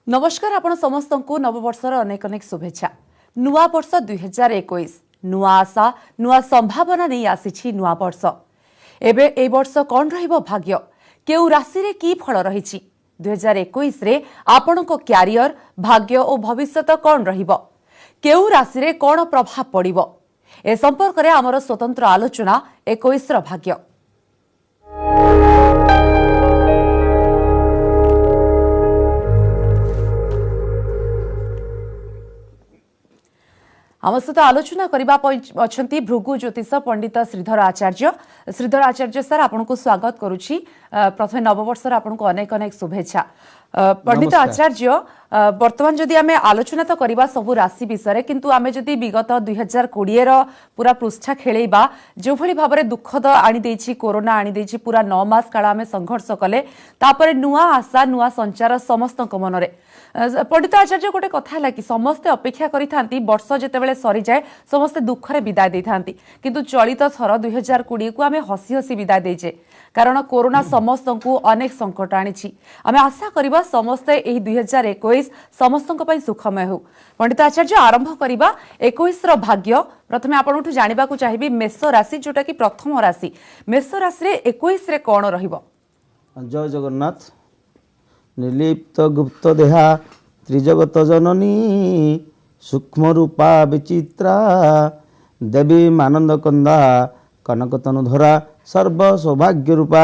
नमस्कार आपण समस्त को नववर्षर अनेक अनेक शुभेच्छा। नुआ वर्ष 2021 नुआ आशा नुआ संभावना नहीं आसी नुआ वर्ष। एबे ए वर्ष कौन रहिबो भाग्य केउ राशि रे की फल रहिछि 2021 रे आपणको क्यारियर भाग्य और भविष्यत कौन रहिबो केउ राशि रे कौन प्रभाव पड़िबो ए संपर्क रे हमर स्वतंत्र आलोचना 21 रो भाग्य। आम सहित आलोचना करने भृगु ज्योतिष पंडित श्रीधर आचार्य सर आपको स्वागत करुच्ची। प्रथम नववर्ष आपको अनेक अनेक शुभेच्छा। पंडित आचार्य वर्तमान जदि आम आलोचना तो करवा सबु राशि विषय किंतु आम जदि विगत 2020 पूरा पृष्ठा खेलैबा जो भली भाव में दुखद आनी कोरोना आनी पूरा 9 मास काल आम संघर्ष कले तापर नुआ आशा नुआ संचार समस्त मनरे। पंडित आचार्य गोटे कथा है कि समस्ते अपेक्षा करी वर्ष जितेबाला सरी जाए समस्ते दुखरे विदाय दे था किंतु चलित थर 2020 को आम हसी हसी विदाय देचे कारण कोरोना समस्त को अनेक संकट आनी। आम आशा करवा समस्ते 2021 समस्त सुखमय हो। पंडित आचार्य आरंभ करवा 21 रो भाग्य। प्रथम आपंठ जानवा चाहिए मेष राशि जोटा कि प्रथम राशि मेष राशि 21 रे कौन रहिबो। जय जगन्नाथ। निर्लिप्त गुप्त देहा त्रिजगत जननी सूक्ष्म रूपा विचित्रा देवी मानंद कंदा कनक तनुधरा सर्व सौभाग्य रूपा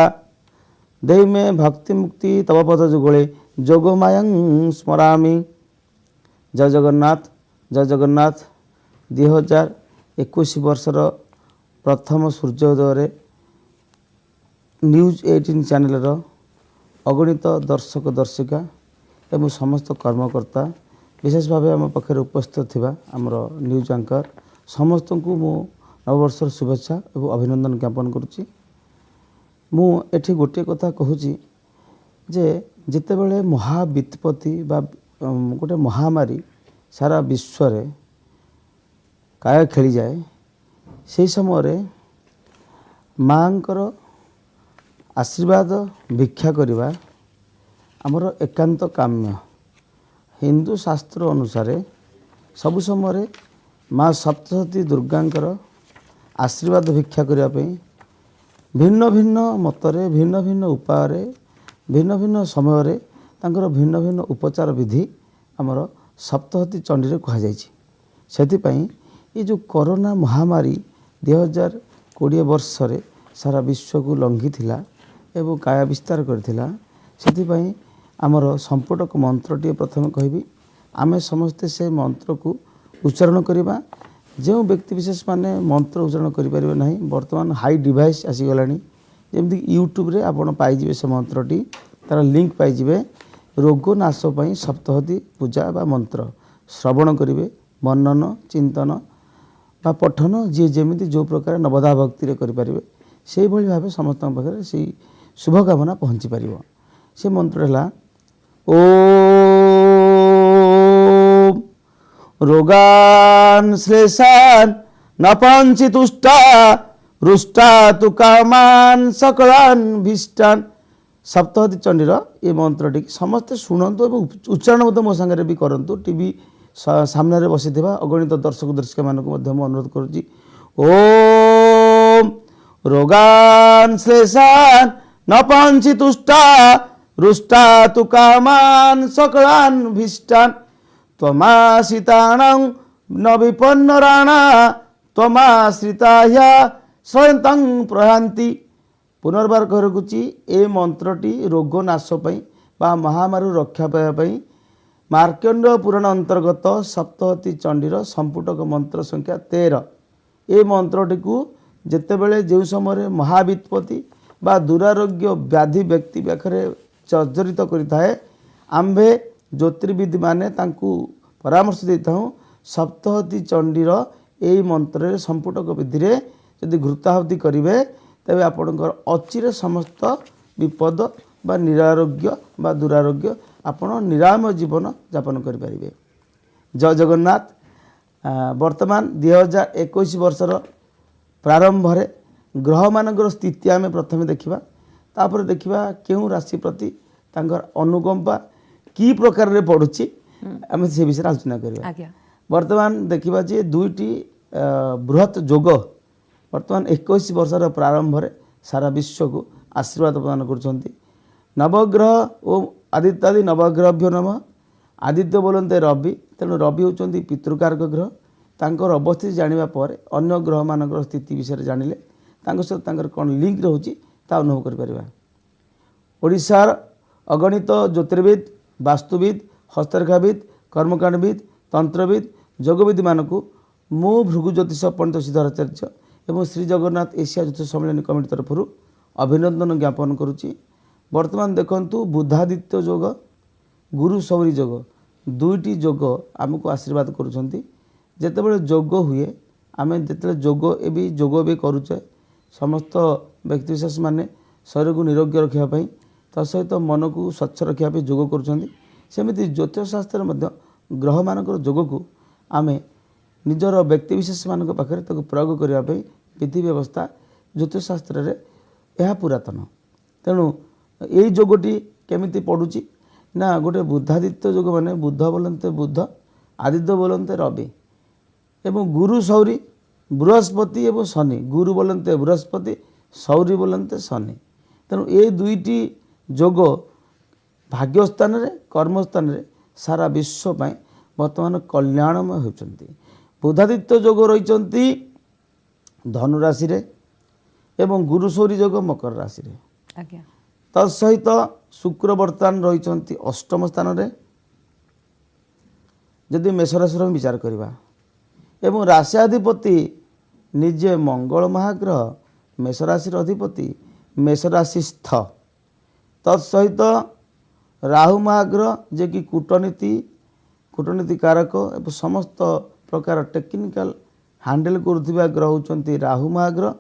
देवी में भक्ति मुक्ति तव पद जुगले जोगमायं स्मरामि। जय जगन्नाथ जय जगन्नाथ। 2021 वर्षर प्रथम सूर्योदय न्यूज 18 चैनल अगणित दर्शक दर्शिका एवं समस्त कर्मकर्ता विशेष भाव आम पाखे उपस्थित थिबा आमर न्यूज एंकर समस्त को मु नववर्षर शुभेच्छा एवं अभिनंदन ज्ञापन करुच्ची। मु एठी गोटे कथा कहूची जे जितेबले महाविपत्ति बा गोटे महामारी सारा विश्व रे काय खेली जाए से समय माँकर आशीर्वाद भिक्षा करिबा आमर एकांत काम्य। हिंदू शास्त्र अनुसार सबु समय माँ सप्तशती दुर्गांकर आशीर्वाद भिक्षा करने भिन्न भिन्न मतरे भिन्न भिन्न उपाय भिन्न भिन्न समय तांकर भिन्न भिन्न उपचार विधि आमर सप्तशती चंडी रे कहा जायछि। सेथिपई ये जो कोरोना महामारी 2020 वर्ष रे सारा विश्व को लंघी थिला एवं काया विस्तार करथिला सेथिपई आमर संपुटक मंत्रटी प्रथम कहबी आमे समस्ते से मंत्र को उच्चारण करवा। जो व्यक्ति विशेष माने मंत्र उच्चारण करें ना बर्तमान हाई डिवाइस आसीगलानी जमती यूट्यूब रे आपण पाइबे से मंत्रटी तार लिंक पाइबे रोगनाश पई सप्तशती पूजा बा मंत्र श्रवण करेंगे मनन चिंतन बा पठन जी जमी जो प्रकार नवदा भक्ति रे करें से भाव समस्त पाखे से शुभकामना पहुँची पार। से मंत्र है ओम रोगान श्लेषान नपांसी तुष्टा रुष्टा तु कामान सकलान भीष्टान। सप्तशती चंडीर ये मंत्रटी समस्ते शुणु और उच्चारण मो सागर भी करूँ। टीवी सामने बसी अगणित दर्शक दर्शिका मानक अनुरोध करुच्ची ओम रोगान श्लेषान नपांसी तुष्टा रुष्टा तु कामान सकलान भीष्टान त्वमाश्रितानां न विपन्न राणा त्वमाश्रिता ह्या स्वयं प्रहांति। पुनर्बार कहरुची ए मंत्रटी रोगनाश बा महामारी रक्षा पाई मार्कंड पुराण अंतर्गत सप्तशती चंडीर संपुटक मंत्र संख्या 13 ए मंत्रटी को जेतेबेले जो समय महाविपत्ति बा दुरारोग्य व्याधि व्यक्ति पाखे जर्जरित करें आम्भे ज्योतिर्विद माने तांकु परामर्श देता हूँ सप्तशती चंडीर यही मंत्र संपुटक विधि रे यदि घृताहुति करेंगे तेरे आपणकर अचिरे समस्त विपद बा निरारोग्य बा दुरारोग्य आपण निरामय जीवन यापन करें। जय जगन्नाथ। वर्तमान 2021 वर्षर प्रारंभ रे ग्रह मानकर स्थिति आम प्रथम देखा तापर देखा क्यों राशि प्रति तांकर अनुकंपा कि प्रकार रे पड़ुची आम से विषय आलोचना करवा। आज्ञा वर्तमान देखा जे दुईटी बृहत जोग वर्तमान 21 वर्षर प्रारंभ रे सारा विश्व को आशीर्वाद प्रदान कर नवग्रह और आदित्यादि नवग्रहभ्यो नमः। आदित्य बोलते रवि, तेणु रवि होती पितृकारक ग्रह। तांकर अवस्थिति जानिबा पर अन्य ग्रह मानकर स्थिति विषय जानिले तांकर सहित तांकर कौन लिंक रहुची ता अनुभव कर परिबा। ओडिशार अगणित ज्योतिर्विद, वास्तुविद, हस्तरेखाविद, कर्मकांडविद, तंत्रविद, जोगविद मानकु मु भृगु ज्योतिष पंडित श्रीधर आचार्य एवं श्री जगन्नाथ एशिया ज्योतिष सम्मेलन कमिटी तरफ अभिनंदन ज्ञापन करुच्ची। वर्तमान देखंतु बुधादित्य जोग, गुरु सौरी जोग, दुईटी जोग आमको आशीर्वाद करुछंती। जेतेबेले जोग हुए आमे जेतेबेले जोग एबी जोग भी करूचे समस्त व्यक्तिविशेष माने शरीर को निरोग्य रखिया पई ता सहित मन को स्वच्छ रखिया पई जोग करुछंती। सेमिति ज्योतिष शास्त्र मध्य ग्रह मानकर जोग को आमे निजर व्यक्तिविशेष मानक पाखरे ताको प्रयोग करिया पई विधि व्यवस्था ज्योतिष शास्त्र रे यह पुरातन। तेणु यही जोगटी केमिति पड़ुची ना गोटे बुधादित्य जोग माने बुध बोलते बुध, आदित्य बोलते रवि एवं गुरु सौरी बृहस्पति एवं शनि। गुरु बोलते बृहस्पति, सौरी बोलते शनि। तेणु ये दुईटी जोग भाग्यस्थान रे कर्मस्थान रे सारा विश्व पाई वर्तमान कल्याणमय होती। बुधादित्य जोग रही धनु राशि रे एवं गुरु सौरी जोग मकर राशि रे। आज्ञा तत्सहित शुक्र वर्तमान रही अष्टम स्थान रे। जदि मेष राशि विचार करवा एवं राशियाधिपति निजे मंगल महाग्रह मेष राशि अधिपति मेष राशिस्थ। तत्सहित राहु महाग्रह जे कि कूटनीति कारक एवं समस्त प्रकार टेक्निकल हैंडल करुवा ग्रह होती राहु महाग्रह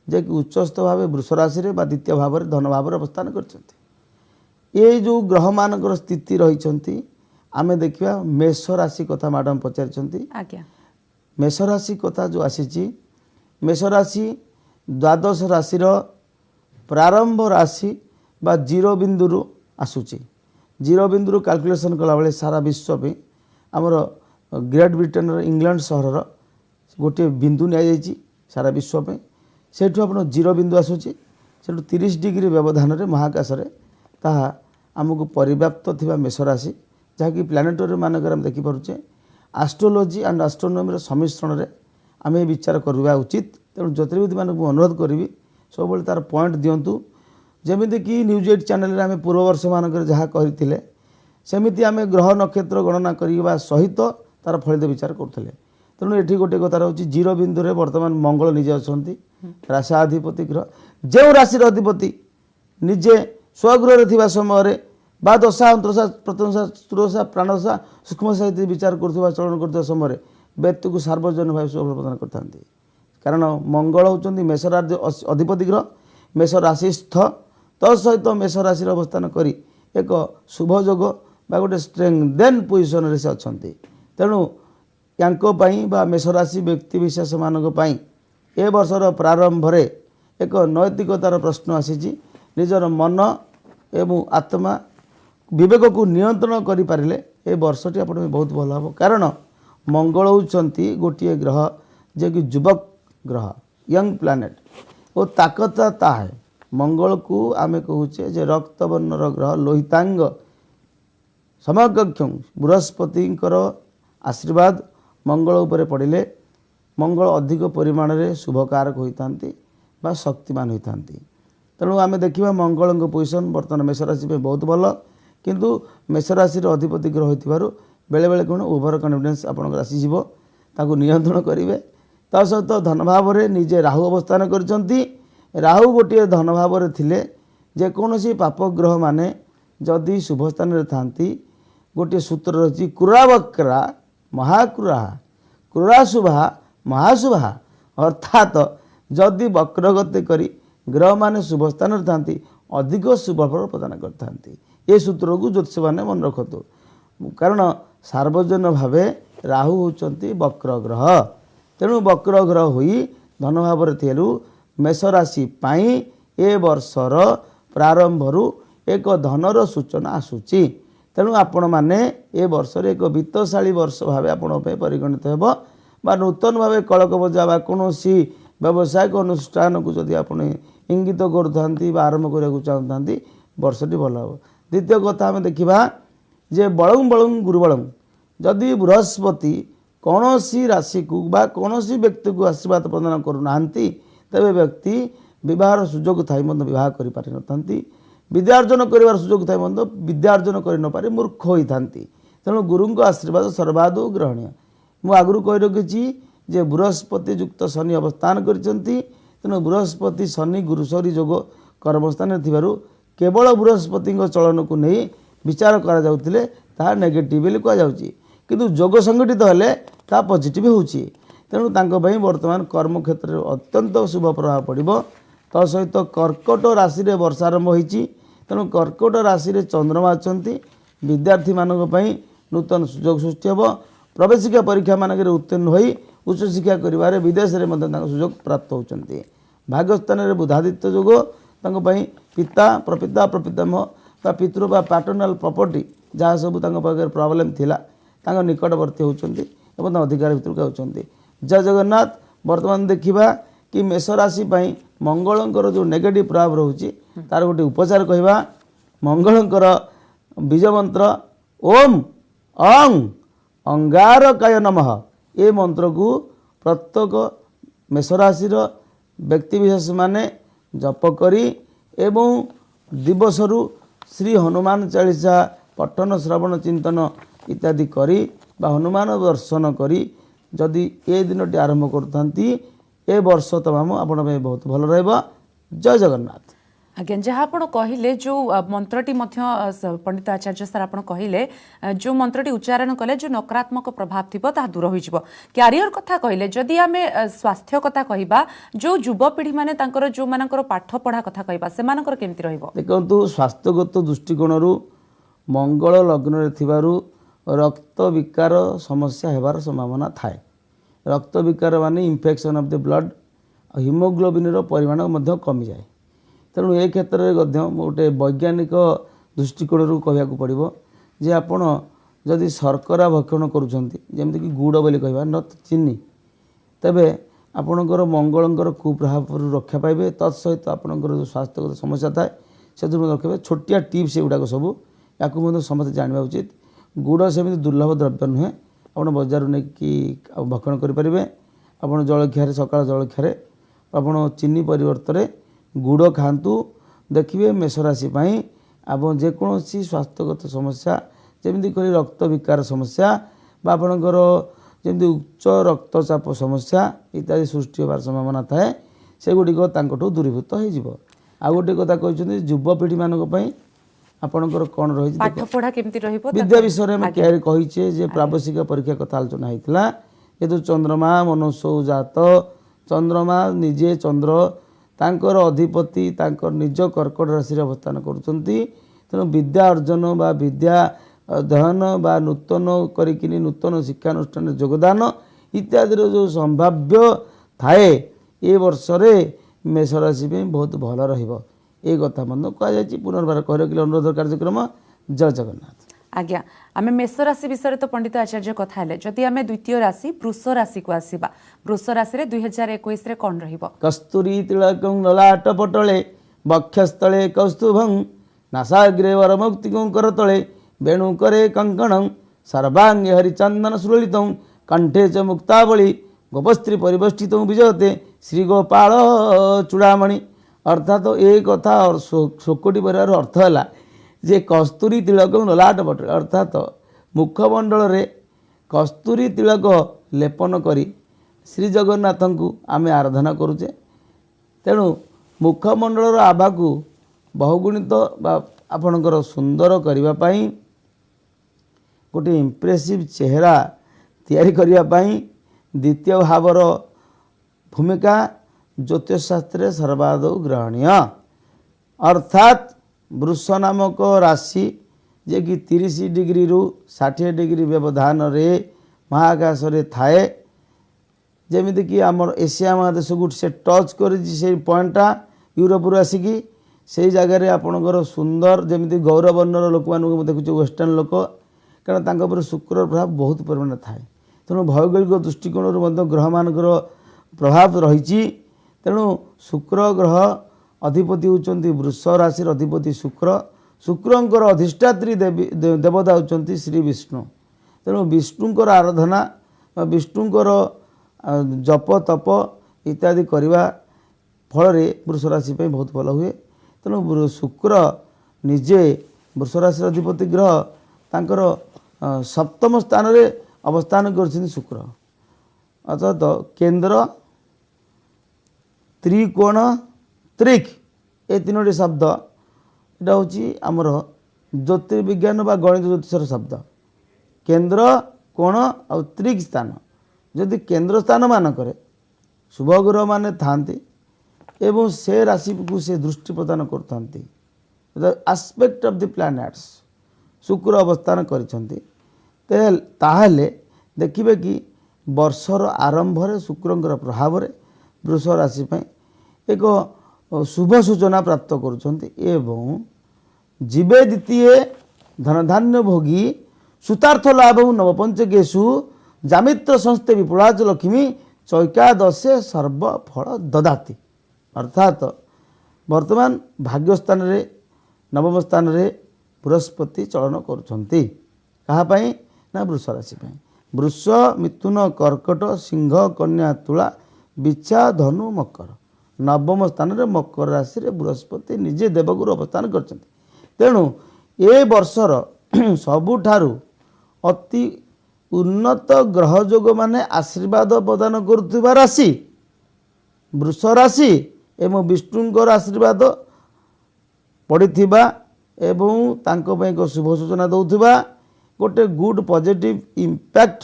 जे कि उच्चस्थ भाव वृष राशि रे बा द्वितीय भाव में धन भाव अवस्थान करछंती। ये जो ग्रह मानकर स्थिति रही आमे देखिया मेष राशि कथा मैडम पचारिछंती। आज्ञा मेष राशि कथा जो आसीची मेष राशि द्वादश राशिर प्रारंभ राशि बा जीरो बिंदु आसूची। जीरो बिंदु कैलकुलेशन कला बेले सारा विश्व पे आमर ग्रेट ब्रिटेन इंग्लैंड सहर गोटे बिंदु नि सारा विश्व पे सेठू आप जीरो बिंदु आसूची। सेठू 30 डिग्री व्यवधान में महाकाश में ताहा आमको परिव्याप्त थिबा मेष राशि जहाँकि प्लानेटोरियम मानकर आम देखिपे एस्ट्रोलोजी एंड एस्ट्रोनोमी सम्मिश्रण में आम विचार करवा उचित। तेणु ज्योतिर्विद मानक अनुरोध करी सब तार पॉइंट दिंतु जमीती कि न्यूज 8 चैनल आम पूर्व वर्ष मानक जहाँ करते सेमिति आम ग्रह नक्षत्र गणना करने सहित तार फलित विचार करुले। तेणु ये गोटे कथा रही जीरो बिंदु रे वर्तमान मंगल निजे अच्छा राशाधिपति ग्रह जो राशि अधिपति निजे स्वगृह थिबा समय बा दशा अंतरशा प्रतंशा स्तुरशा प्राणशा सूक्ष्म साहित्य विचार करुवा चलन करते समय व्यक्ति को सार्वजनिक भाव शुभ प्रदान करते। कारण मंगल होती मेष अधिपति ग्रह मेष राशिस्थ। तत्सहित मेष राशि अवस्थान करी एक शुभ जोग बा गोटे स्ट्रेंथेन पोजिशन से अच्छा। तेणु यांकों बा मेष राशि व्यक्ति विशेष मानक पई ए वर्षर प्रारंभ रे एक नैतिकतार प्रश्न आसी। निजर मन एवं आत्मा विवेक को नियंत्रण करि पारिले ए वर्षटी आपण बहुत भल हम। कारण मंगल होती गोटे ग्रह जे कि युवक ग्रह यंग प्लानेट और ताकत ता है। मंगल को आमे कहूचे जे रक्तवर्णर ग्रह लोहितांग समकक्ष बृहस्पतिंकर आशीर्वाद मंगल उपरे पड़िले मंगल अधिक परिमाण में शुभकारक होती बा शक्तिमान होती। तेणु आम देखा मंगल पोजिशन बर्तमान मेष राशि बहुत भल किंतु मेष राशि अधिपति ग्रह हो बेले बेले कौन ओभर कन्फिडेंस आपंकर आसीज ताको नियंत्रण करेंगे। ता सहित धन भाव में निजे राहु अवस्थान करछंती। राहु गोटे धन भाव में थिले जेकोसी पाप ग्रह माने जदि शुभ स्थान में थांती गोटे सूत्र रही क्रूरावक्रा महाक्रूरा क्रूराशुभा महाशुभा अर्थात जदि वक्रगति करी ग्रह माने शुभ स्थान में थांती अधिक शुभ फल प्रदान करते। ये सूत्र को ज्योतिष मैंने मन रखतु। कारण सार्वजन भावे राहु होचंती वक्र ग्रह। तेणु वक्र ग्रह हुई धन भाव में मेष राशि पाई ए वर्षर प्रारंभ एक धनर सूचना आसूची। तेणु आपण मैंने ए वर्ष एक वित्तशाली वर्ष भाव आपण परिगणित हो नूतन भाव कड़क बजा बा कौन व्यावसायिक अनुष्ठान को जदि आप इंगित करूँ आरंभ करने चाहता वर्षटी भल हम। द्वितीय कथा आम देखा जे बलंग बलंग गुरुबलंग जदि बृहस्पति कौन राशि को बा कौन व्यक्ति को आशीर्वाद प्रदान करूना तेरे व्यक्ति विवाह सुजोग थाई विवाह कर पारि न विद्यार्जन कर सुजोग थाई विद्यार्जन कर न पारि मूर्ख होता तेणु गुरु आशीर्वाद सर्वादौ ग्रहणीय। मु आगु कही रखी जे बृहस्पति युक्त शनि अवस्थान करछंती तेणु बृहस्पति शनि गुरुशरी जोग कर्मस्थान थिबारु केवल बृहस्पति चलन को नहीं विचार करा जाउथिले ता नेगेटिव बोली कह जाउची किंतु जोग संगठित हेले ता पॉजिटिव होउची। तेणु तांको भाई वर्तमान कर्म क्षेत्र में अत्यंत शुभ प्रभाव पड़िबो। तो सहित कर्कट राशि रे वर्षा आरंभ होईची तेणु कर्कट राशि रे चंद्रमा अछंती विद्यार्थी मानक पई नूतन सुजोग सृष्टि हेबो। प्रवेशिका परीक्षा मानक उत्तीर्ण होई उच्च शिक्षा करिवारे विदेश रे मध्य तांको सुजोग प्राप्त होउचंती। भाग्यस्थान रे बुधादित्य जोग तांको पई पिता प्रपिता प्रपितामह बा पितृ बा पैटर्नल प्रॉपर्टी जहाँ सब तांको पाखे प्रॉब्लम थिला तांको निकटवर्ती होउचंती एवं अधिकार भितर होउचंती। जय जगन्नाथ। वर्तमान देखिबा कि मेष राशि पई मंगलंकर जो नेगेटिव प्रभाव रोची तार गोटे उपचार कहवा मंगलंकर बीज मंत्र ओम अं अंगारकाय नमः ए मंत्र को प्रत्येक मेष राशि व्यक्ति विशेष माने जप करी एवं दिवसरु श्री हनुमान चालीसा पठन श्रवण चिंतन इत्यादि करी बा हनुमान दर्शन करी जदि ए दिनटी आरंभ करथांती ए वर्ष तमाम आपण बहुत भल रहबा। जय जगन्नाथ। आज्ञा जहाँ आप कहले जो मंत्रटी पंडित आचार्य सर आप कहले जो मंत्रटी उच्चारण कले जो नकारात्मक प्रभाव थी दूर हो क्यारियर कथा कहले जदि आम स्वास्थ्य कथा कहबा जो युवपीढ़ी माने जो मानकर पाठ पढ़ा कथा कहबा से मानकर केमती रहइबो। देखंतु स्वास्थ्यगत दृष्टिकोण मंगल लग्न रे थिबारु रक्त विकार समस्या हेबार संभावना थाए। रक्त विकार माने infection of the blood haemoglobin रो परिमाण मध्य कमी जाए। तेणु ए क्षेत्र में गोटे वैज्ञानिक दृष्टिकोण कहया पड़ो जे आपण जदि शर्करा भक्षण करुँच गुड़ बोली कहवा नत चीनी तेबे आपणकर मंगलंकर कुप्रभाव रक्षा पाइबे। तत्सहित आपणकर जो स्वास्थ्यगत समस्या थाए से रखे छोटिया टिप्स एगुड़ाक सब या समस्त जानवा उचित। गुड़ सेमती दुर्लभ द्रव्य नुहे आप बजार नहीं भक्षण करेंगे। आप जलखिया सकाल जलखिया आप चीनी परिवर्तन गुड़ खातु देखिए मेष राशि आप जेकोसी स्वास्थ्यगत समस्या जमीक रक्त विकार समस्या बा आपणकर जमी उच्च रक्तचाप समस्या इत्यादि सृष्टि होवार संभावना थाए सेगुड़िक दूरीभूत हो। आ गोटे कथा कहते युवपीढ़ी मानी आपणकर कौन रही विद्या विषय में कहीचे जे प्रावशिक परीक्षा कथा आलोचना होता जेहेतु चंद्रमा मनुष्य जात चंद्रमा निजे चंद्र तांकर अधिपति तांकर निज कर्कट राशि अवस्थान करुँच तेणु विद्या अर्जन बा विद्या अध्ययन बा नूतन करिकिनी नूतन शिक्षानुष्ठान योगदान इत्यादि जो संभाव्य थाए ए वर्ष मेष राशि में बहुत भल रहिबो। ए कथा मन कह पुनर्बार कह रखिले अनुरोध कार्यक्रम। जय जगन्नाथ। आज्ञा आम मेष राशि विषय तो पंडित आचार्य कथा हेले जदि आम द्वितीय राशि वृष राशि को आसीबा वृष राशि रे 2021 रे कोन रहिबो। कस्तूरी तिलकं ललाट पटले वक्षस्थले कौस्तुभं नासाग्रे वरमुक्तिकं करतले वेणुकरे कंकणं सर्वांगे हरिचंदन सुललितं कंठे च मुक्तावली गोपस्त्री परिवेष्टितं विजयते श्रीगोपाल चूड़ामणि। अर्थात ये कथा शोकटी परिवार अर्थ है जे कस्तूरी तिलक ललाट पटले अर्थात मुखमंडल रे कस्तूरी तिलक लेपन करी श्री जगन्नाथ को आम आराधना करुचे। तेणु मुखमंडल आभा को बहुगुणित आपणकर सुंदर करने गोटे इम्प्रेसिव चेहरा तैयारी करने द्वितीय भावर भूमिका ज्योतिष शास्त्र सर्वादौ ग्रहणीय। अर्थात वृष नामक राशि जे कि 30 डिग्री रु 60 डिग्री व्यवधान रे महाकाश रे थाए जेमिति कि आमर एशिया महादेश को से टच कर पॉइंटा यूरोप आसिकी ସେଇ ଜାଗାରେ ଆପଣଙ୍କର ସୁନ୍ଦର ଯେମିତି ଗୌରବର୍ଣ୍ଣର ଲୋକମାନଙ୍କୁ ମୁଁ ଦେଖୁଛି ୱେଷ୍ଟର୍ଣ୍ଣ ଲୋକ, କାରଣ ତାଙ୍କ ଉପରେ ଶୁକ୍ରର ପ୍ରଭାବ ବହୁତ ପରିମାଣରେ ଥାଏ। ତେଣୁ ଭୌଗୋଳିକ ଦୃଷ୍ଟିକୋଣରୁ ମଧ୍ୟ ଗ୍ରହମାନଙ୍କର ପ୍ରଭାବ ରହିଛି। ତେଣୁ ଶୁକ୍ର ଗ୍ରହ ଅଧିପତି ହେଉଛନ୍ତି ବୃଷ ରାଶିର ଅଧିପତି ଶୁକ୍ର। ଶୁକ୍ରଙ୍କର ଅଧିଷ୍ଠାତ୍ରୀ ଦେବତା ହେଉଛନ୍ତି ଶ୍ରୀ ବିଷ୍ଣୁ। ତେଣୁ ବିଷ୍ଣୁଙ୍କର ଆରାଧନା ବା ବିଷ୍ଣୁଙ୍କର ଜପ ତପ ଇତ୍ୟାଦି କରିବା ଫଳରେ ବୃଷ ରାଶି ପାଇଁ ବହୁତ ଭଲ ହୁଏ। ତେଣୁ ଶୁକ୍ର ନିଜେ ବୃଷ ରାଶିର ଅଧିପତି ଗ୍ରହ, ତାଙ୍କର ସପ୍ତମ ସ୍ଥାନରେ ଅବସ୍ଥାନ କରିଛନ୍ତି ଶୁକ୍ର। ଅର୍ଥାତ୍ କେନ୍ଦ୍ର, ତ୍ରିକୋଣ, ତ୍ରିକ୍ ଏ ତିନୋଟି ଶବ୍ଦ ଏଇଟା ହେଉଛି ଆମର ଜ୍ୟୋତିର୍ବିଜ୍ଞାନ ବା ଗଣିତ ଜ୍ୟୋତିଷର ଶବ୍ଦ। କେନ୍ଦ୍ର, କୋଣ ଆଉ ତ୍ରିକ୍ ସ୍ଥାନ। ଯଦି କେନ୍ଦ୍ର ସ୍ଥାନ ମାନଙ୍କରେ ଶୁଭ ଗ୍ରହମାନେ ଥାଆନ୍ତି ଏବଂ ସେ ରାଶିକୁ ସେ ଦୃଷ୍ଟି ପ୍ରଦାନ କରୁଥାନ୍ତି, ଆସ୍ପେକ୍ଟ ଅଫ୍ ଦି ପ୍ଲାନେଟ୍ସ ଶୁକ୍ର ଅବସ୍ଥାନ କରିଛନ୍ତି, ତାହେଲେ ଦେଖିବେ କି ବର୍ଷର ଆରମ୍ଭରେ ଶୁକ୍ରଙ୍କର ପ୍ରଭାବରେ ବୃଷ ରାଶି ପାଇଁ ଏକ ଶୁଭ ସୂଚନା ପ୍ରାପ୍ତ କରୁଛନ୍ତି ଏବଂ ଯିବେ ଦ୍ୱିତୀୟ ଧନଧାନ୍ୟ ଭୋଗୀ ସୁତାର୍ଥ ଲାଭ ନବପଞ୍ଚକେଶୁ ଜାମିତ୍ର ସଂସ୍ତେ ବିପୁଳାଚ ଲକ୍ଷ୍ମୀ ଚୈକାଦଶେ ସର୍ବଫଳ ଦଦାତି। ଅର୍ଥାତ୍ ବର୍ତ୍ତମାନ ଭାଗ୍ୟସ୍ଥାନରେ ନବମ ସ୍ଥାନରେ ବୃହସ୍ପତି ଚଳନ କରୁଛନ୍ତି। କାହା ପାଇଁ? ନା ବୃଷ ରାଶି ପାଇଁ। ବୃଷ, ମିଥୁନ, କର୍କଟ, ସିଂହ, କନ୍ୟା, ତୁଳା, ବିଛା, ଧନୁ, ମକର। ନବମ ସ୍ଥାନରେ ମକର ରାଶିରେ ବୃହସ୍ପତି ନିଜେ ଦେବଗୁରୁ ଅବସ୍ଥାନ କରିଛନ୍ତି। ତେଣୁ ଏ ବର୍ଷର ସବୁଠାରୁ ଅତି ଉନ୍ନତ ଗ୍ରହ ଯୋଗମାନେ ଆଶୀର୍ବାଦ ପ୍ରଦାନ କରୁଥିବା ରାଶି ବୃଷ ରାଶି ଏବଂ ବିଷ୍ଣୁଙ୍କର ଆଶୀର୍ବାଦ ପଡ଼ିଥିବା ଏବଂ ତାଙ୍କ ପାଇଁ ଏକ ଶୁଭ ସୂଚନା ଦେଉଥିବା ଗୋଟେ ଗୁଡ୍ ପଜିଟିଭ୍ ଇମ୍ପାକ୍ଟ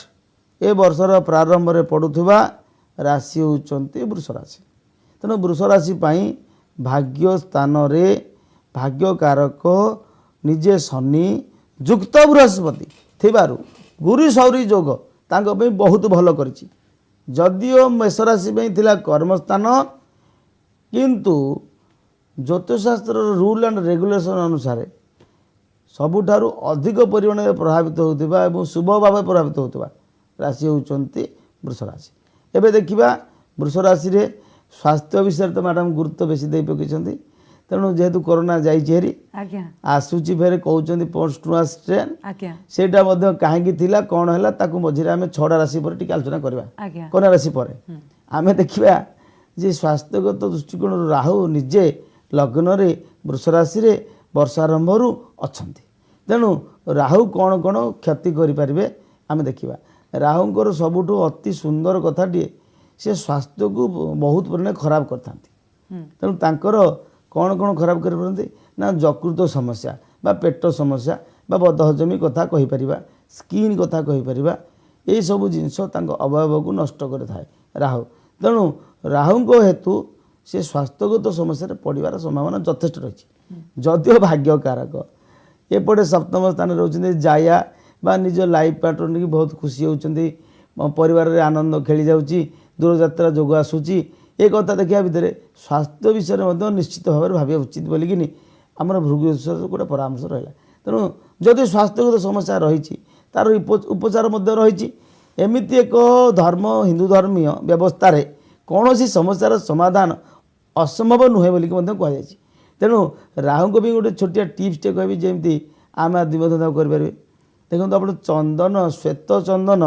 ଏ ବର୍ଷର ପ୍ରାରମ୍ଭରେ ପଡ଼ୁଥିବା ରାଶି ହେଉଛନ୍ତି ବୃଷ ରାଶି। ତେଣୁ ବୃଷ ରାଶି ପାଇଁ ଭାଗ୍ୟ ସ୍ଥାନରେ ଭାଗ୍ୟକାରକ ନିଜେ ଶନି ଯୁକ୍ତ ବୃହସ୍ପତି ଥିବାରୁ ଗୁରୁ ସୌରୀ ଯୋଗ ତାଙ୍କ ପାଇଁ ବହୁତ ଭଲ କରିଛି। ଯଦିଓ ମେଷ ରାଶି ପାଇଁ ଥିଲା କର୍ମସ୍ଥାନ, କିନ୍ତୁ ଜ୍ୟୋତିଷଶାସ୍ତ୍ରର ରୁଲ୍ ଆଣ୍ଡ ରେଗୁଲେସନ୍ ଅନୁସାରେ ସବୁଠାରୁ ଅଧିକ ପରିମାଣରେ ପ୍ରଭାବିତ ହେଉଥିବା ଏବଂ ଶୁଭ ଭାବେ ପ୍ରଭାବିତ ହେଉଥିବା ରାଶି ହେଉଛନ୍ତି ବୃଷ ରାଶି। ଏବେ ଦେଖିବା ବୃଷ ରାଶିରେ ସ୍ୱାସ୍ଥ୍ୟ ବିଷୟରେ ତ ମ୍ୟାଡ଼ାମ୍ ଗୁରୁତ୍ୱ ବେଶୀ ଦେଇ ପକାଇଛନ୍ତି। ତେଣୁ ଯେହେତୁ କରୋନା ଯାଇଛି ହେରି ଆସୁଛି ଫେରେ କହୁଛନ୍ତି ପୋଷ୍ଟ ନୂଆ ଷ୍ଟ୍ରେନ୍, ସେଇଟା ମଧ୍ୟ କାହିଁକି ଥିଲା କ'ଣ ହେଲା ତାକୁ ମଝିରେ ଆମେ 6ଟା ରାଶି ପରେ ଟିକେ ଆଲୋଚନା କରିବା। କନ୍ୟା ରାଶି ପରେ ଆମେ ଦେଖିବା ଯେ ସ୍ୱାସ୍ଥ୍ୟଗତ ଦୃଷ୍ଟିକୋଣରୁ ରାହୁ ନିଜେ ଲଗ୍ନରେ ବୃଷ ରାଶିରେ ବର୍ଷ ଆରମ୍ଭରୁ ଅଛନ୍ତି। ତେଣୁ ରାହୁ କ'ଣ କ'ଣ କ୍ଷତି କରିପାରିବେ ଆମେ ଦେଖିବା। ରାହୁଙ୍କର ସବୁଠୁ ଅତି ସୁନ୍ଦର କଥାଟିଏ, ସେ ସ୍ୱାସ୍ଥ୍ୟକୁ ବହୁତ ପରିମାଣରେ ଖରାପ କରିଥାନ୍ତି। ତେଣୁ ତାଙ୍କର କ'ଣ କ'ଣ ଖରାପ କରିପାରନ୍ତି ନା ଯକୃତ ସମସ୍ୟା ବା ପେଟ ସମସ୍ୟା ବା ବଦହଜମୀ କଥା କହିପାରିବା, ସ୍କିନ୍ କଥା କହିପାରିବା, ଏଇସବୁ ଜିନିଷ ତାଙ୍କ ଅବୟବକୁ ନଷ୍ଟ କରିଥାଏ ରାହୁ। ତେଣୁ ରାହୁଙ୍କ ହେତୁ ସେ ସ୍ୱାସ୍ଥ୍ୟଗତ ସମସ୍ୟାରେ ପଡ଼ିବାର ସମ୍ଭାବନା ଯଥେଷ୍ଟ ରହିଛି। ଯଦିଓ ଭାଗ୍ୟକାରକ ଏପଟେ ସପ୍ତମ ସ୍ଥାନରେ ରହୁଛନ୍ତି ଜାୟା ବା ନିଜ ଲାଇଫ୍ ପାର୍ଟନର୍କି ବହୁତ ଖୁସି ହେଉଛନ୍ତି, ପରିବାରରେ ଆନନ୍ଦ ଖେଳି ଯାଉଛି, ଦୂରଯାତ୍ରା ଯୋଗ ଆସୁଛି। ଏ କଥା ଦେଖିବା ଭିତରେ ସ୍ୱାସ୍ଥ୍ୟ ବିଷୟରେ ମଧ୍ୟ ନିଶ୍ଚିତ ଭାବରେ ଭାବିବା ଉଚିତ ବୋଲିକିନି ଆମର ଭୃଗୁଶ୍ୱର ଗୋଟେ ପରାମର୍ଶ ରହିଲା। ତେଣୁ ଯଦି ସ୍ୱାସ୍ଥ୍ୟଗତ ସମସ୍ୟା ରହିଛି ତା'ର ଉପଚାର ମଧ୍ୟ ରହିଛି। ଏମିତି ଏକ ଧର୍ମ ହିନ୍ଦୁ ଧର୍ମୀୟ ବ୍ୟବସ୍ଥାରେ କୌଣସି ସମସ୍ୟାର ସମାଧାନ ଅସମ୍ଭବ ନୁହେଁ ବୋଲିକି ମଧ୍ୟ କୁହାଯାଇଛି। ତେଣୁ ରାହୁଙ୍କ ପାଇଁ ଗୋଟେ ଛୋଟିଆ ଟିପ୍ସଟେ କହିବି, ଯେମିତି ଆମେ ଆଦି ମଧ୍ୟ ତାକୁ କରିପାରିବେ। ଦେଖନ୍ତୁ ଆପଣ ଚନ୍ଦନ, ଶ୍ୱେତ ଚନ୍ଦନ,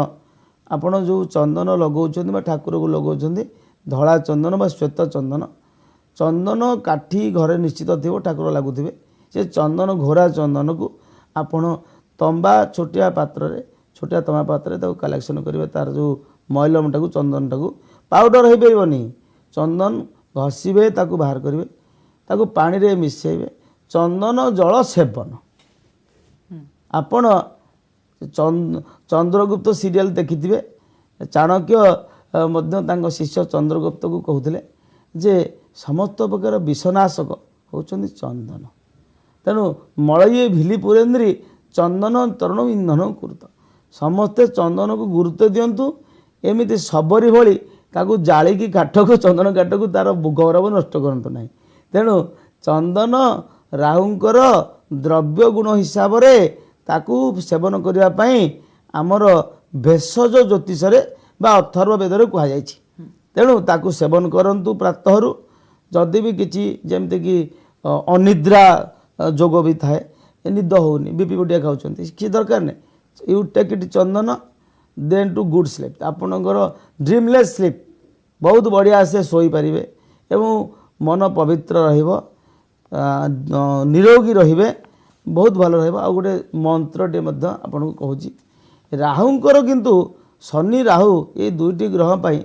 ଆପଣ ଯେଉଁ ଚନ୍ଦନ ଲଗାଉଛନ୍ତି ବା ଠାକୁରକୁ ଲଗାଉଛନ୍ତି ଧଳା ଚନ୍ଦନ ବା ଶ୍ୱେତ ଚନ୍ଦନ, ଚନ୍ଦନ କାଠି ଘରେ ନିଶ୍ଚିତ ଥିବ, ଠାକୁର ଲାଗୁଥିବେ। ସେ ଚନ୍ଦନ ଘୋରା ଚନ୍ଦନକୁ ଆପଣ ତମ୍ବା ଛୋଟିଆ ପାତ୍ରରେ, ଛୋଟିଆ ତମ୍ବା ପାତ୍ରରେ ତାକୁ କଲେକ୍ସନ୍ କରିବେ। ତା'ର ଯେଉଁ ମଇଲମଟାକୁ ଚନ୍ଦନଟାକୁ, ପାଉଡ଼ର ହୋଇପାରିବନି, ଚନ୍ଦନ ଘଷିବେ, ତାକୁ ବାହାର କରିବେ, ତାକୁ ପାଣିରେ ମିଶାଇବେ, ଚନ୍ଦନ ଜଳ ସେବନ। ଆପଣ ଚନ୍ଦ୍ରଗୁପ୍ତ ସିରିଏଲ୍ ଦେଖିଥିବେ, ଚାଣକ୍ୟ ମଧ୍ୟ ତାଙ୍କ ଶିଷ୍ୟ ଚନ୍ଦ୍ରଗୁପ୍ତକୁ କହୁଥିଲେ ଯେ ସମସ୍ତ ପ୍ରକାର ବିଷନାଶକ ହେଉଛନ୍ତି ଚନ୍ଦନ। ତେଣୁ ମଳୟେ ଭିଲି ପୁରେନ୍ଦ୍ରୀ ଚନ୍ଦନ ତରୁଣ ଇନ୍ଧନ କୁରୁତ। ସମସ୍ତେ ଚନ୍ଦନକୁ ଗୁରୁତ୍ୱ ଦିଅନ୍ତୁ, ଏମିତି ଶବରୀ ଭଳି ତାକୁ ଜାଳିକି କାଠକୁ, ଚନ୍ଦନ କାଠକୁ ତା'ର ଗୌରବ ନଷ୍ଟ କରନ୍ତୁ ନାହିଁ। ତେଣୁ ଚନ୍ଦନ ରାହୁଙ୍କର ଦ୍ରବ୍ୟ ଗୁଣ ହିସାବରେ ତାକୁ ସେବନ କରିବା ପାଇଁ ଆମର ଭେଷଜ ଜ୍ୟୋତିଷରେ ବା ଅଥର୍ବ ବେଦରେ କୁହାଯାଇଛି। ତେଣୁ ତାକୁ ସେବନ କରନ୍ତୁ ପ୍ରାତଃରୁ। ଯଦି ବି କିଛି ଯେମିତିକି ଅନିଦ୍ରା ଯୋଗ ବି ଥାଏ, ନିଦ ହେଉନି, ବିପି ବଟିଆ ଖାଉଛନ୍ତି, କିଛି ଦରକାର ନାହିଁ, ୟୁ ଟେକ୍ ଇଟ୍ ଚନ୍ଦନ ଦେନ୍ ଟୁ ଗୁଡ୍ ସ୍ଲିପ୍, ଆପଣଙ୍କର ଡ୍ରିମଲେସ୍ ସ୍ଲିପ୍ ବହୁତ ବଢ଼ିଆ ସେ ଶୋଇପାରିବେ ଏବଂ ମନ ପବିତ୍ର ରହିବ, ନିରୋଗୀ ରହିବେ, ବହୁତ ଭଲ ରହିବ। ଆଉ ଗୋଟେ ମନ୍ତ୍ରଟେ ମଧ୍ୟ ଆପଣଙ୍କୁ କହୁଛି, ରାହୁଙ୍କର କିନ୍ତୁ ଶନି ରାହୁ ଏଇ ଦୁଇଟି ଗ୍ରହ ପାଇଁ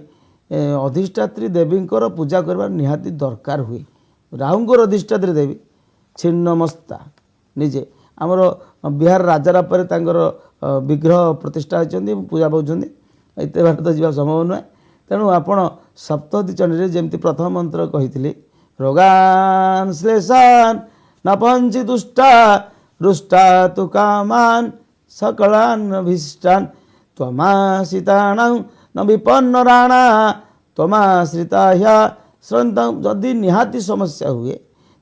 ଅଧିଷ୍ଠାତ୍ରୀ ଦେବୀଙ୍କର ପୂଜା କରିବା ନିହାତି ଦରକାର ହୁଏ। ରାହୁଙ୍କର ଅଧିଷ୍ଠାତ୍ରୀ ଦେବୀ ଛିନ୍ନମସ୍ତା ନିଜେ ଆମର ବିହାର ରାଜାରାପରେ ତାଙ୍କର ବିଗ୍ରହ ପ୍ରତିଷ୍ଠା ହୋଇଛନ୍ତି, ପୂଜା ପାଉଛନ୍ତି। ଏତେ ବାଟ ତ ଯିବା ସମ୍ଭବ ନୁହେଁ। ତେଣୁ ଆପଣ ସପ୍ତଶତୀ ଚଣ୍ଡୀରେ ଯେମିତି ପ୍ରଥମ ମନ୍ତ୍ର କହିଥିଲି, ରୋଗାନ୍ ଶ୍ଲେଷାନ୍ ନ ପଞ୍ଚି ଦୁଷ୍ଟା ରୁଷ୍ଟା ତୁ କାମାନ୍ ସକଳାନ୍ ଭୀଷ୍ଟାନ୍ ତ୍ୱମାଶ୍ରିତାଣାଂ ନ ବିପନ୍ନ ରାଣା ତ୍ୱମାଶ୍ରିତା ହ୍ୟା ଶ୍ରନ୍ତାଂ। ଯଦି ନିହାତି ସମସ୍ୟା ହୁଏ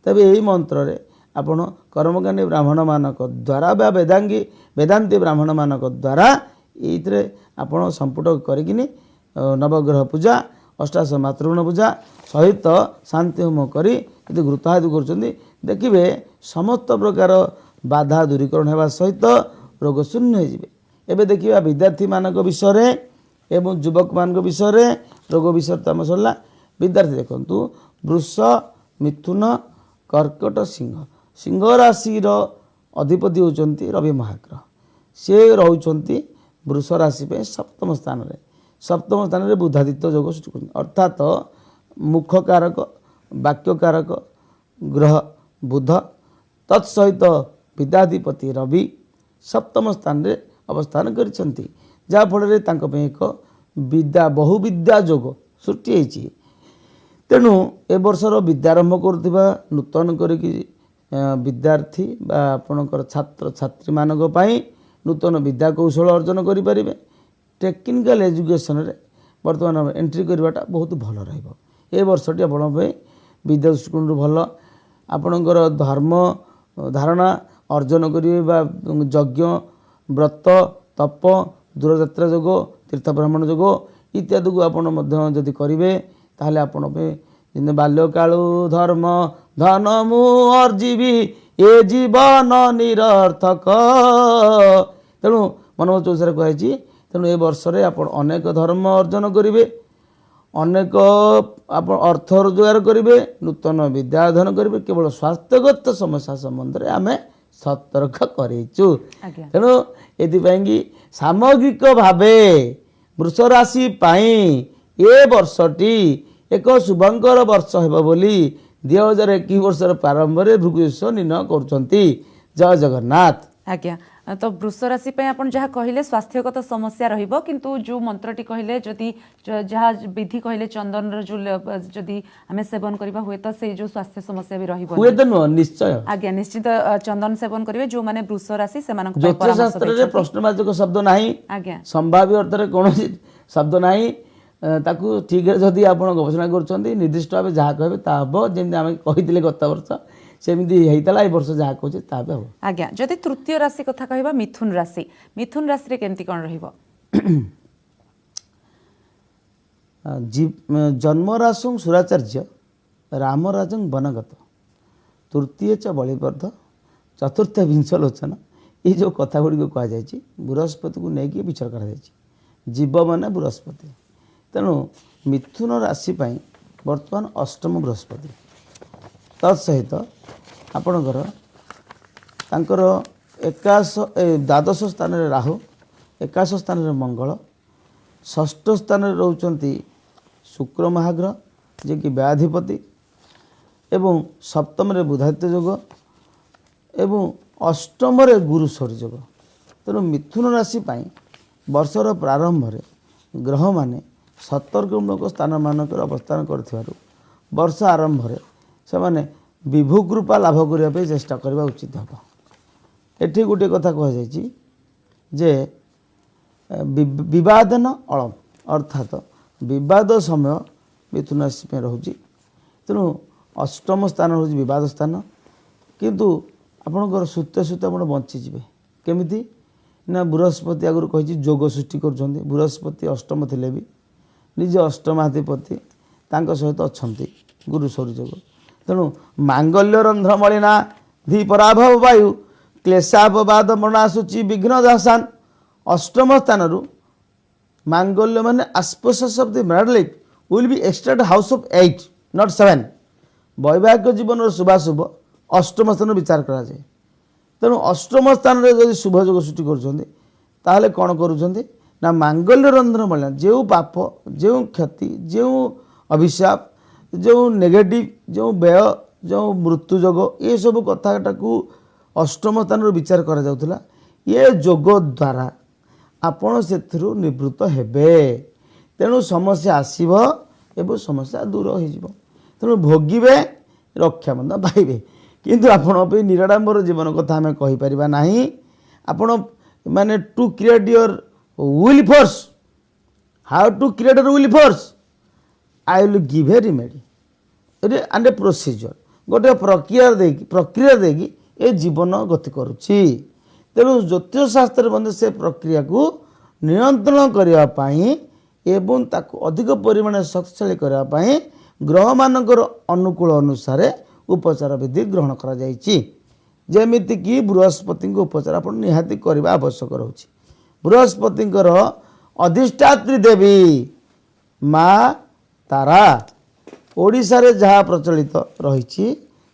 ତେବେ ଏହି ମନ୍ତ୍ରରେ ଆପଣ କର୍ମକାଣ୍ଡୀ ବ୍ରାହ୍ମଣମାନଙ୍କ ଦ୍ୱାରା ବା ବେଦାନ୍ତୀ ବ୍ରାହ୍ମଣମାନଙ୍କ ଦ୍ୱାରା ଏଇଥିରେ ଆପଣ ସମ୍ପୁଟ କରିକିନି ନବଗ୍ରହ ପୂଜା, ଅଷ୍ଟାଦଶ ମାତୃଗୁଣ ପୂଜା ସହିତ ଶାନ୍ତି ହୋମ କରି ଯଦି ଗୃତାହତି କରୁଛନ୍ତି, ଦେଖିବେ ସମସ୍ତ ପ୍ରକାର ବାଧା ଦୂରୀକରଣ ହେବା ସହିତ ରୋଗ ଶୂନ୍ୟ ହୋଇଯିବେ। ଏବେ ଦେଖିବା ବିଦ୍ୟାର୍ଥୀମାନଙ୍କ ବିଷୟରେ ଏବଂ ଯୁବକମାନଙ୍କ ବିଷୟରେ। ରୋଗ ବିଷୟରେ ତ ଆମ ସରିଲା। ବିଦ୍ୟାର୍ଥୀ ଦେଖନ୍ତୁ, ବୃଷ, ମିଥୁନ, କର୍କଟ, ସିଂହ। ସିଂହ ରାଶିର ଅଧିପତି ହେଉଛନ୍ତି ରବି ମହାଗ୍ରହ। ସେ ରହୁଛନ୍ତି ବୃଷ ରାଶି ପାଇଁ ସପ୍ତମ ସ୍ଥାନରେ। ସପ୍ତମ ସ୍ଥାନରେ ବୁଧାଦିତ୍ୟ ଯୋଗ ସୃଷ୍ଟି କରୁଛନ୍ତି, ଅର୍ଥାତ ମୁଖକାରକ ବାକ୍ୟକାରକ ଗ୍ରହ ବୁଧ, ତତ୍ସହିତ ବିଦ୍ୟାଧିପତି ରବି ସପ୍ତମ ସ୍ଥାନରେ ଅବସ୍ଥାନ କରିଛନ୍ତି, ଯାହାଫଳରେ ତାଙ୍କ ପାଇଁ ଏକ ବହୁ ବିଦ୍ୟା ଯୋଗ ସୃଷ୍ଟି ହୋଇଛି। ତେଣୁ ଏ ବର୍ଷର ବିଦ୍ୟା ଆରମ୍ଭ କରୁଥିବା ନୂତନ କରିକି ବିଦ୍ୟାର୍ଥୀ ବା ଆପଣଙ୍କର ଛାତ୍ରଛାତ୍ରୀମାନଙ୍କ ପାଇଁ ନୂତନ ବିଦ୍ୟା କୌଶଳ ଅର୍ଜନ କରିପାରିବେ। ଟେକ୍ନିକାଲ ଏଜୁକେସନରେ ବର୍ତ୍ତମାନ ଏଣ୍ଟ୍ରି କରିବାଟା ବହୁତ ଭଲ ରହିବ। ଏ ବର୍ଷଟି ଆପଣଙ୍କ ପାଇଁ ବିଦ୍ୟା ଦୃଷ୍ଟିକୋଣରୁ ଭଲ। ଆପଣଙ୍କର ଧର୍ମ ଧାରଣା ଅର୍ଜନ କରିବେ ବା ଯଜ୍ଞ, ବ୍ରତ, ତପ, ଦୂରଯାତ୍ରା ଯୋଗ, ତୀର୍ଥ ଭ୍ରମଣ ଯୋଗ ଇତ୍ୟାଦିକୁ ଆପଣ ମଧ୍ୟ ଯଦି କରିବେ, ତାହେଲେ ଆପଣ ପାଇଁ ଯେମିତି ବାଲ୍ୟକାଳୁ ଧର୍ମ ଧନ ମୁଁ ଅର୍ଜିବି ଏ ଜୀବନ ନିରର୍ଥକ। ତେଣୁ ମନୋଜ ଚୌସାରେ କୁହାଯାଇଛି, ତେଣୁ ଏ ବର୍ଷରେ ଆପଣ ଅନେକ ଧର୍ମ ଅର୍ଜନ କରିବେ, ଅନେକ ଆପଣ ଅର୍ଥ ରୋଜଗାର କରିବେ, ନୂତନ ବିଦ୍ୟା ଅଧ୍ୟୟନ କରିବେ। କେବଳ ସ୍ୱାସ୍ଥ୍ୟଗତ ସମସ୍ୟା ସମ୍ବନ୍ଧରେ ଆମେ ସତର୍କ କରେଇଛୁ। ତେଣୁ ଏଥିପାଇଁକି ସାମଗ୍ରିକ ଭାବେ ବୃଷ ରାଶି ପାଇଁ ଏ ବର୍ଷଟି ଏକ ଶୁଭଙ୍କର ବର୍ଷ ହେବ ବୋଲି 2021 ବର୍ଷର ପ୍ରାରମ୍ଭରେ ଭୃଗୁଯୋତିଷ ନିର୍ଣ୍ଣୟ କରୁଛନ୍ତି। ଜୟ ଜଗନ୍ନାଥ। ଆଜ୍ଞା, ତ ବୃଷ ରାଶି ପାଇଁ ଆପଣ ଯାହା କହିଲେ ସ୍ୱାସ୍ଥ୍ୟଗତ ସମସ୍ୟା ରହିବ, କିନ୍ତୁ ଯେଉଁ ମନ୍ତ୍ରଟି କହିଲେ ଯଦି ଯାହା ବିଧି କହିଲେ ଚନ୍ଦନର ଯେଉଁ ଯଦି ଆମେ ସେବନ କରିବା ହୁଏତ ସେଇ ଯେଉଁ ସ୍ୱାସ୍ଥ୍ୟ ସମସ୍ୟା ବି ରହିବ। ହୁଏତ ନୁହଁ, ନିଶ୍ଚୟ। ଆଜ୍ଞା, ନିଶ୍ଚିତ ଚନ୍ଦନ ସେବନ କରିବେ ଯେଉଁମାନେ ବୃଷ ରାଶି ସେମାନଙ୍କ ପାଇଁ ଜ୍ୟୋତିଷ ଶାସ୍ତ୍ରରେ ପ୍ରଶ୍ନବାଚକ ଶବ୍ଦ ନାହିଁ, ଆଜ୍ଞା, ସମ୍ଭାବ୍ୟ ଅର୍ଥରେ କୌଣସି ଶବ୍ଦ ନାହିଁ। ତାକୁ ଠିକରେ ଯଦି ଆପଣ ଗବେଷଣା କରୁଛନ୍ତି, ନିର୍ଦ୍ଦିଷ୍ଟ ଭାବେ ଯାହା କହିବେ ତାହା ହେବ। ଯେମିତି ଆମେ କହିଥିଲେ ଗତ ବର୍ଷ ସେମିତି ହେଇଥିଲା, ଏ ବର୍ଷ ଯାହା କହୁଛେ ତାହା ବି ହେବ। ଆଜ୍ଞା, ଯଦି ତୃତୀୟ ରାଶି କଥା କହିବା ମିଥୁନ ରାଶି, ମିଥୁନ ରାଶିରେ କେମିତି କ'ଣ ରହିବ? ଜନ୍ମରାଶଂ ସୁରାଚାର୍ଯ୍ୟ ରାମରାଜଂ ବନଗତ ତୃତୀୟ ଚ ବଳିବର୍ଦ୍ଧ ଚତୁର୍ଥ ବିଂଶ ଲୋଚନ। ଏଇ ଯେଉଁ କଥା ଗୁଡ଼ିକ କୁହାଯାଇଛି, ବୃହସ୍ପତିକୁ ନେଇକି ବିଚାର କରାଯାଇଛି। ଜୀବ ମାନେ ବୃହସ୍ପତି। ତେଣୁ ମିଥୁନ ରାଶି ପାଇଁ ବର୍ତ୍ତମାନ ଅଷ୍ଟମ ବୃହସ୍ପତି, ତତ୍ ସହିତ ଆପଣଙ୍କର ତାଙ୍କର ଦ୍ୱାଦଶ ସ୍ଥାନରେ ରାହୁ, ଏକାଦଶ ସ୍ଥାନରେ ମଙ୍ଗଳ, ଷଷ୍ଠ ସ୍ଥାନରେ ରହୁଛନ୍ତି ଶୁକ୍ର ମହାଗ୍ରହ ଯିଏକି ବ୍ୟାଧିପତି, ଏବଂ ସପ୍ତମରେ ବୁଧାଦିତ୍ୟ ଯୋଗ ଏବଂ ଅଷ୍ଟମରେ ଗୁରୁ ସରି ଯୋଗ। ତେଣୁ ମିଥୁନ ରାଶି ପାଇଁ ବର୍ଷର ପ୍ରାରମ୍ଭରେ ଗ୍ରହମାନେ ସତର୍କମୂଳକ ସ୍ଥାନମାନଙ୍କରେ ଅବସ୍ଥାନ କରିଥିବାରୁ ବର୍ଷ ଆରମ୍ଭରେ ସେମାନେ ବିଭୁ କୃପା ଲାଭ କରିବା ପାଇଁ ଚେଷ୍ଟା କରିବା ଉଚିତ ହେବ। ଏଠି ଗୋଟିଏ କଥା କୁହାଯାଇଛି ଯେ ବିବାଦନ ଅଳପ, ଅର୍ଥାତ୍ ବିବାଦ ସମୟ ମିଥୁନ ରାଶି ପାଇଁ ରହୁଛି। ତେଣୁ ଅଷ୍ଟମ ସ୍ଥାନ ହେଉଛି ବିବାଦ ସ୍ଥାନ। କିନ୍ତୁ ଆପଣଙ୍କର ସୁତେ ସୁତେ ଆପଣ ବଞ୍ଚିଯିବେ କେମିତି ନା ବୃହସ୍ପତି ଆଗରୁ କହିଛି ଯୋଗ ସୃଷ୍ଟି କରୁଛନ୍ତି। ବୃହସ୍ପତି ଅଷ୍ଟମ ଥିଲେ ବି ନିଜେ ଅଷ୍ଟମାଧିପତି ତାଙ୍କ ସହିତ ଅଛନ୍ତି ଗୁରୁ ସୌର ଯୋଗ। ତେଣୁ ମାଙ୍ଗଲ୍ୟ ରନ୍ଧ୍ର ମଳିନା ଧି ପରାଭବ ବାୟୁ କ୍ଲେଶାପବାଦ ମନାସୁଚି ବିଘ୍ନ ଦାସାନ। ଅଷ୍ଟମ ସ୍ଥାନରୁ ମାଙ୍ଗଲ୍ୟ ମାନେ spouses of the married will be extra house of 8 not 7। ବୈବାହିକ ଜୀବନର ଶୁଭାଶୁଭ ଅଷ୍ଟମ ସ୍ଥାନରେ ବିଚାର କରାଯାଏ। ତେଣୁ ଅଷ୍ଟମ ସ୍ଥାନରେ ଯଦି ଶୁଭ ଯୋଗ ସୃଷ୍ଟି କରୁଛନ୍ତି ତାହେଲେ କ'ଣ କରୁଛନ୍ତି ନା ମାଙ୍ଗଲ୍ୟ ରନ୍ଧ୍ର ମଳିନା ଯେଉଁ ପାପ ଯେଉଁ କ୍ଷତି ଯେଉଁ ଅଭିଶାପ ଯେଉଁ ନେଗେଟିଭ୍ ଯେଉଁ ବ୍ୟୟ ଯେଉଁ ମୃତ୍ୟୁ ଯୋଗ ଏସବୁ କଥାଟାକୁ ଅଷ୍ଟମ ସ୍ଥାନରୁ ବିଚାର କରାଯାଉଥିଲା। ଏ ଯୋଗ ଦ୍ୱାରା ଆପଣ ସେଥିରୁ ନିବୃତ୍ତ ହେବେ। ତେଣୁ ସମସ୍ୟା ଆସିବ ଏବଂ ସମସ୍ୟା ଦୂର ହୋଇଯିବ। ତେଣୁ ଭୋଗିବେ ରକ୍ଷା ମଧ୍ୟ ପାଇବେ। କିନ୍ତୁ ଆପଣଙ୍କ ପାଇଁ ନିରାଡ଼ମ୍ବର ଜୀବନ କଥା ଆମେ କହିପାରିବା ନାହିଁ। ଆପଣ ମାନେ to create your will force, how to create your will force, I will give a remedy and a procedure. ଗୋଟେ ପ୍ରକ୍ରିୟା ଦେଇକି ଏ ଜୀବନ ଗତି କରୁଛି। ତେଣୁ ଜ୍ୟୋତିଷ ଶାସ୍ତ୍ରରେ ମଧ୍ୟ ସେ ପ୍ରକ୍ରିୟାକୁ ନିୟନ୍ତ୍ରଣ କରିବା ପାଇଁ ଏବଂ ତାକୁ ଅଧିକ ପରିମାଣରେ ଶକ୍ତିଶାଳୀ କରିବା ପାଇଁ ଗ୍ରହମାନଙ୍କର ଅନୁକୂଳ ଅନୁସାରେ ଉପଚାର ବିଧି ଗ୍ରହଣ କରାଯାଇଛି। ଯେମିତିକି ବୃହସ୍ପତିଙ୍କ ଉପଚାର ଆପଣ ନିହାତି କରିବା ଆବଶ୍ୟକ ରହୁଛି। ବୃହସ୍ପତିଙ୍କର ଅଧିଷ୍ଠାତ୍ରୀ ଦେବୀ ମା ତାରା ଓଡ଼ିଶାରେ ଯାହା ପ୍ରଚଳିତ ରହିଛି,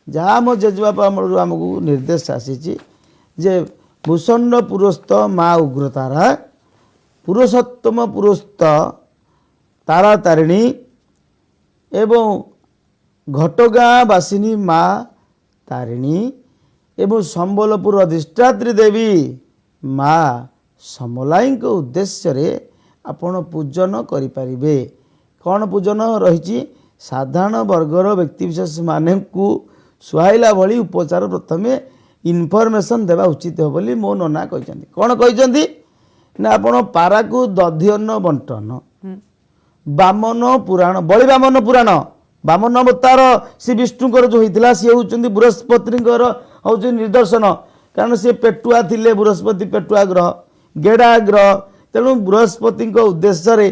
ଯାହା ଆମ ଜେଜେବାପା ଅମଳରୁ ଆମକୁ ନିର୍ଦ୍ଦେଶ ଆସିଛି ଯେ ଭୂଷଣ୍ଡ ପୁରସ୍ତ ମା ଉଗ୍ରତାରା, ପୁରୁଷୋତ୍ତମ ପୁରସ୍ତ ତାରା ତାରିଣୀ ଏବଂ ଘଟଗାଁ ବାସିନୀ ମା ତାରିଣୀ ଏବଂ ସମ୍ବଲପୁର ଅଧିଷ୍ଠାତ୍ରୀ ଦେବୀ ମା ସମଲାଇଙ୍କ ଉଦ୍ଦେଶ୍ୟରେ ଆପଣ ପୂଜନ କରିପାରିବେ। କ'ଣ ପୂଜନ ରହିଛି? ସାଧାରଣ ବର୍ଗର ବ୍ୟକ୍ତିବିଶେଷ ମାନଙ୍କୁ ସୁହାଇଲା ଭଳି ଉପଚାର ପ୍ରଥମେ ଇନଫର୍ମେସନ୍ ଦେବା ଉଚିତ ହେବ ବୋଲି ମୋ ନନା କହିଛନ୍ତି। କ'ଣ କହିଛନ୍ତି ନା ଆପଣ ପାରାକୁ ଦଧିଅନ୍ନ ବଣ୍ଟନ, ବାମନ ପୁରାଣ, ବଳି ବାମନ ପୁରାଣ, ବାମନ ଅବତାର ଶ୍ରୀ ବିଷ୍ଣୁଙ୍କର ଯେଉଁ ହେଇଥିଲା ସିଏ ହେଉଛନ୍ତି ବୃହସ୍ପତିଙ୍କର ହେଉଛି ନିଦର୍ଶନ। କାରଣ ସେ ପେଟୁଆ ଥିଲେ, ବୃହସ୍ପତି ପେଟୁଆ ଗ୍ରହ, ଗେଡ଼ା ଗ୍ରହ। ତେଣୁ ବୃହସ୍ପତିଙ୍କ ଉଦ୍ଦେଶ୍ୟରେ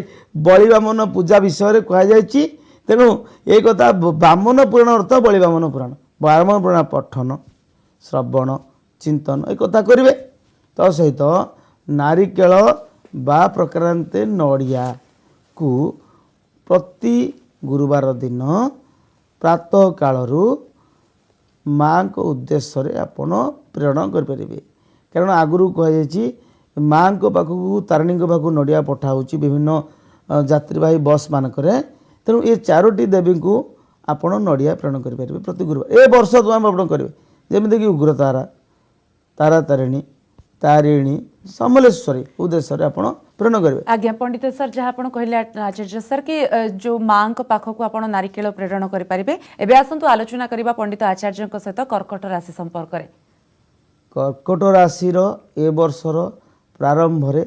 ବଳି ବାମନ ପୂଜା ବିଷୟରେ କୁହାଯାଇଛି। ତେଣୁ ଏ କଥା ବାମନ ପୁରାଣ ଅର୍ଥ ବଳି ବାମନ ପୁରାଣ, ବାମନ ପୁରାଣ ପଠନ ଶ୍ରବଣ ଚିନ୍ତନ ଏ କଥା କରିବେ। ତା ସହିତ ନାରିକେଳ ବା ପ୍ରକାରାନ୍ତେ ନଡ଼ିଆକୁ ପ୍ରତି ଗୁରୁବାର ଦିନ ପ୍ରାତଃ କାଳରୁ ମାଙ୍କ ଉଦ୍ଦେଶ୍ୟରେ ଆପଣ ପ୍ରେରଣ କରିପାରିବେ। କାରଣ ଆଗରୁ କୁହାଯାଇଛି ମାଙ୍କ ପାଖକୁ, ତାରିଣୀଙ୍କ ପାଖକୁ ନଡ଼ିଆ ପଠାହେଉଛି ବିଭିନ୍ନ ଯାତ୍ରୀବାହୀ ବସ୍ ମାନଙ୍କରେ। ତେଣୁ ଏ ଚାରୋଟି ଦେବୀଙ୍କୁ ଆପଣ ନଡ଼ିଆ ପ୍ରେରଣ କରିପାରିବେ ପ୍ରତି ଗୁରୁବାର। ଏ ବର୍ଷ ଆପଣ କରିବେ ଯେମିତିକି ଉଗ୍ରତାରା, ତାରା ତାରିଣୀ, ତାରିଣୀ, ସମଲେଶ୍ୱରୀ ଉଦ୍ଦେଶ୍ୟରେ ଆପଣ ପ୍ରେରଣ କରିବେ। ଆଜ୍ଞା ପଣ୍ଡିତ ସାର୍, ଯାହା ଆପଣ କହିଲେ ଆଚାର୍ଯ୍ୟ ସାର୍ କି ଯୋଉ ମାଙ୍କ ପାଖକୁ ଆପଣ ନାରିକେଳ ପ୍ରେରଣ କରିପାରିବେ। ଏବେ ଆସନ୍ତୁ ଆଲୋଚନା କରିବା ପଣ୍ଡିତ ଆଚାର୍ଯ୍ୟଙ୍କ ସହିତ କର୍କଟ ରାଶି ସମ୍ପର୍କରେ। କର୍କଟ ରାଶିର ଏ ବର୍ଷର ପ୍ରାରମ୍ଭରେ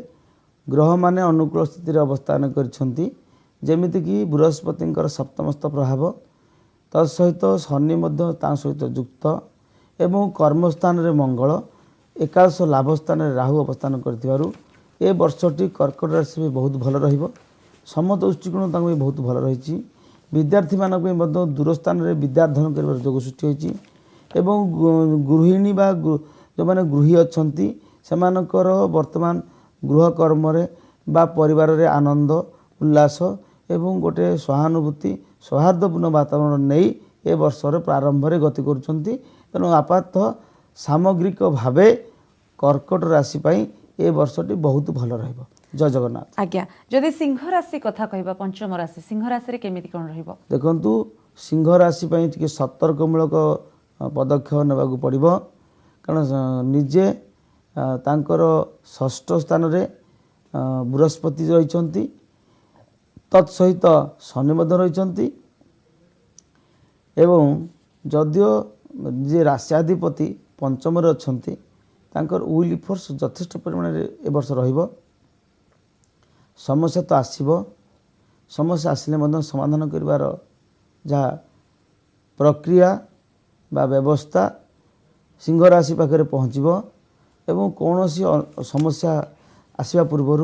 ଗ୍ରହମାନେ ଅନୁକୂଳ ସ୍ଥିତିରେ ଅବସ୍ଥାନ କରିଛନ୍ତି। ଯେମିତିକି ବୃହସ୍ପତିଙ୍କର ସପ୍ତମସ୍ଥ ପ୍ରଭାବ, ତା ସହିତ ଶନି ମଧ୍ୟ ତା ସହିତ ଯୁକ୍ତ ଏବଂ କର୍ମସ୍ଥାନରେ ମଙ୍ଗଳ, ଏକାଦଶ ଲାଭ ସ୍ଥାନରେ ରାହୁ ଅବସ୍ଥାନ କରିଥିବାରୁ ଏ ବର୍ଷଟି କର୍କଟ ରାଶି ବି ବହୁତ ଭଲ ରହିବ। ସମସ୍ତ ଦୃଷ୍ଟିକୋଣ ତାଙ୍କୁ ବି ବହୁତ ଭଲ ରହିଛି। ବିଦ୍ୟାର୍ଥୀମାନଙ୍କ ପାଇଁ ମଧ୍ୟ ଦୂରସ୍ଥାନରେ ବିଦ୍ୟାର୍ଥନ କରିବାର ଯୋଗ ସୃଷ୍ଟି ହୋଇଛି ଏବଂ ଗୃହିଣୀ ବା ଯେଉଁମାନେ ଗୃହୀ ଅଛନ୍ତି ସେମାନଙ୍କର ବର୍ତ୍ତମାନ ଗୃହ କର୍ମରେ ବା ପରିବାରରେ ଆନନ୍ଦ ଉଲ୍ଲାସ ଏବଂ ଗୋଟେ ସହାନୁଭୂତି ସୌହାର୍ଦ୍ଦ୍ୟପୂର୍ଣ୍ଣ ବାତାବରଣ ନେଇ ଏ ବର୍ଷର ପ୍ରାରମ୍ଭରେ ଗତି କରୁଛନ୍ତି। ତେଣୁ ଆପାତତଃ ସାମଗ୍ରିକ ଭାବେ କର୍କଟ ରାଶି ପାଇଁ ଏ ବର୍ଷଟି ବହୁତ ଭଲ ରହିବ। ଜୟ ଜଗନ୍ନାଥ। ଆଜ୍ଞା, ଯଦି ସିଂହ ରାଶି କଥା କହିବା, ପଞ୍ଚମ ରାଶି ସିଂହ ରାଶିରେ କେମିତି କ'ଣ ରହିବ? ଦେଖନ୍ତୁ, ସିଂହ ରାଶି ପାଇଁ ଟିକେ ସତର୍କମୂଳକ ପଦକ୍ଷେପ ନେବାକୁ ପଡ଼ିବ। କାରଣ ନିଜେ ତାଙ୍କର ଷଷ୍ଠ ସ୍ଥାନରେ ବୃହସ୍ପତି ରହିଛନ୍ତି, ତତ୍ ସହିତ ଶନି ମଧ୍ୟ ରହିଛନ୍ତି ଏବଂ ଯଦିଓ ଯିଏ ରାଶ୍ୟାଧିପତି ପଞ୍ଚମରେ ଅଛନ୍ତି ତାଙ୍କର ୱିଲ୍ ଫୋର୍ସ ଯଥେଷ୍ଟ ପରିମାଣରେ ଏ ବର୍ଷ ରହିବ। ସମସ୍ୟା ତ ଆସିବ, ସମସ୍ୟା ଆସିଲେ ମଧ୍ୟ ସମାଧାନ କରିବାର ଯାହା प्रक्रिया बा व्यवस्था सिंह राशि पाखे पहुँचब एवं कौन समस्या आसवा पूर्वर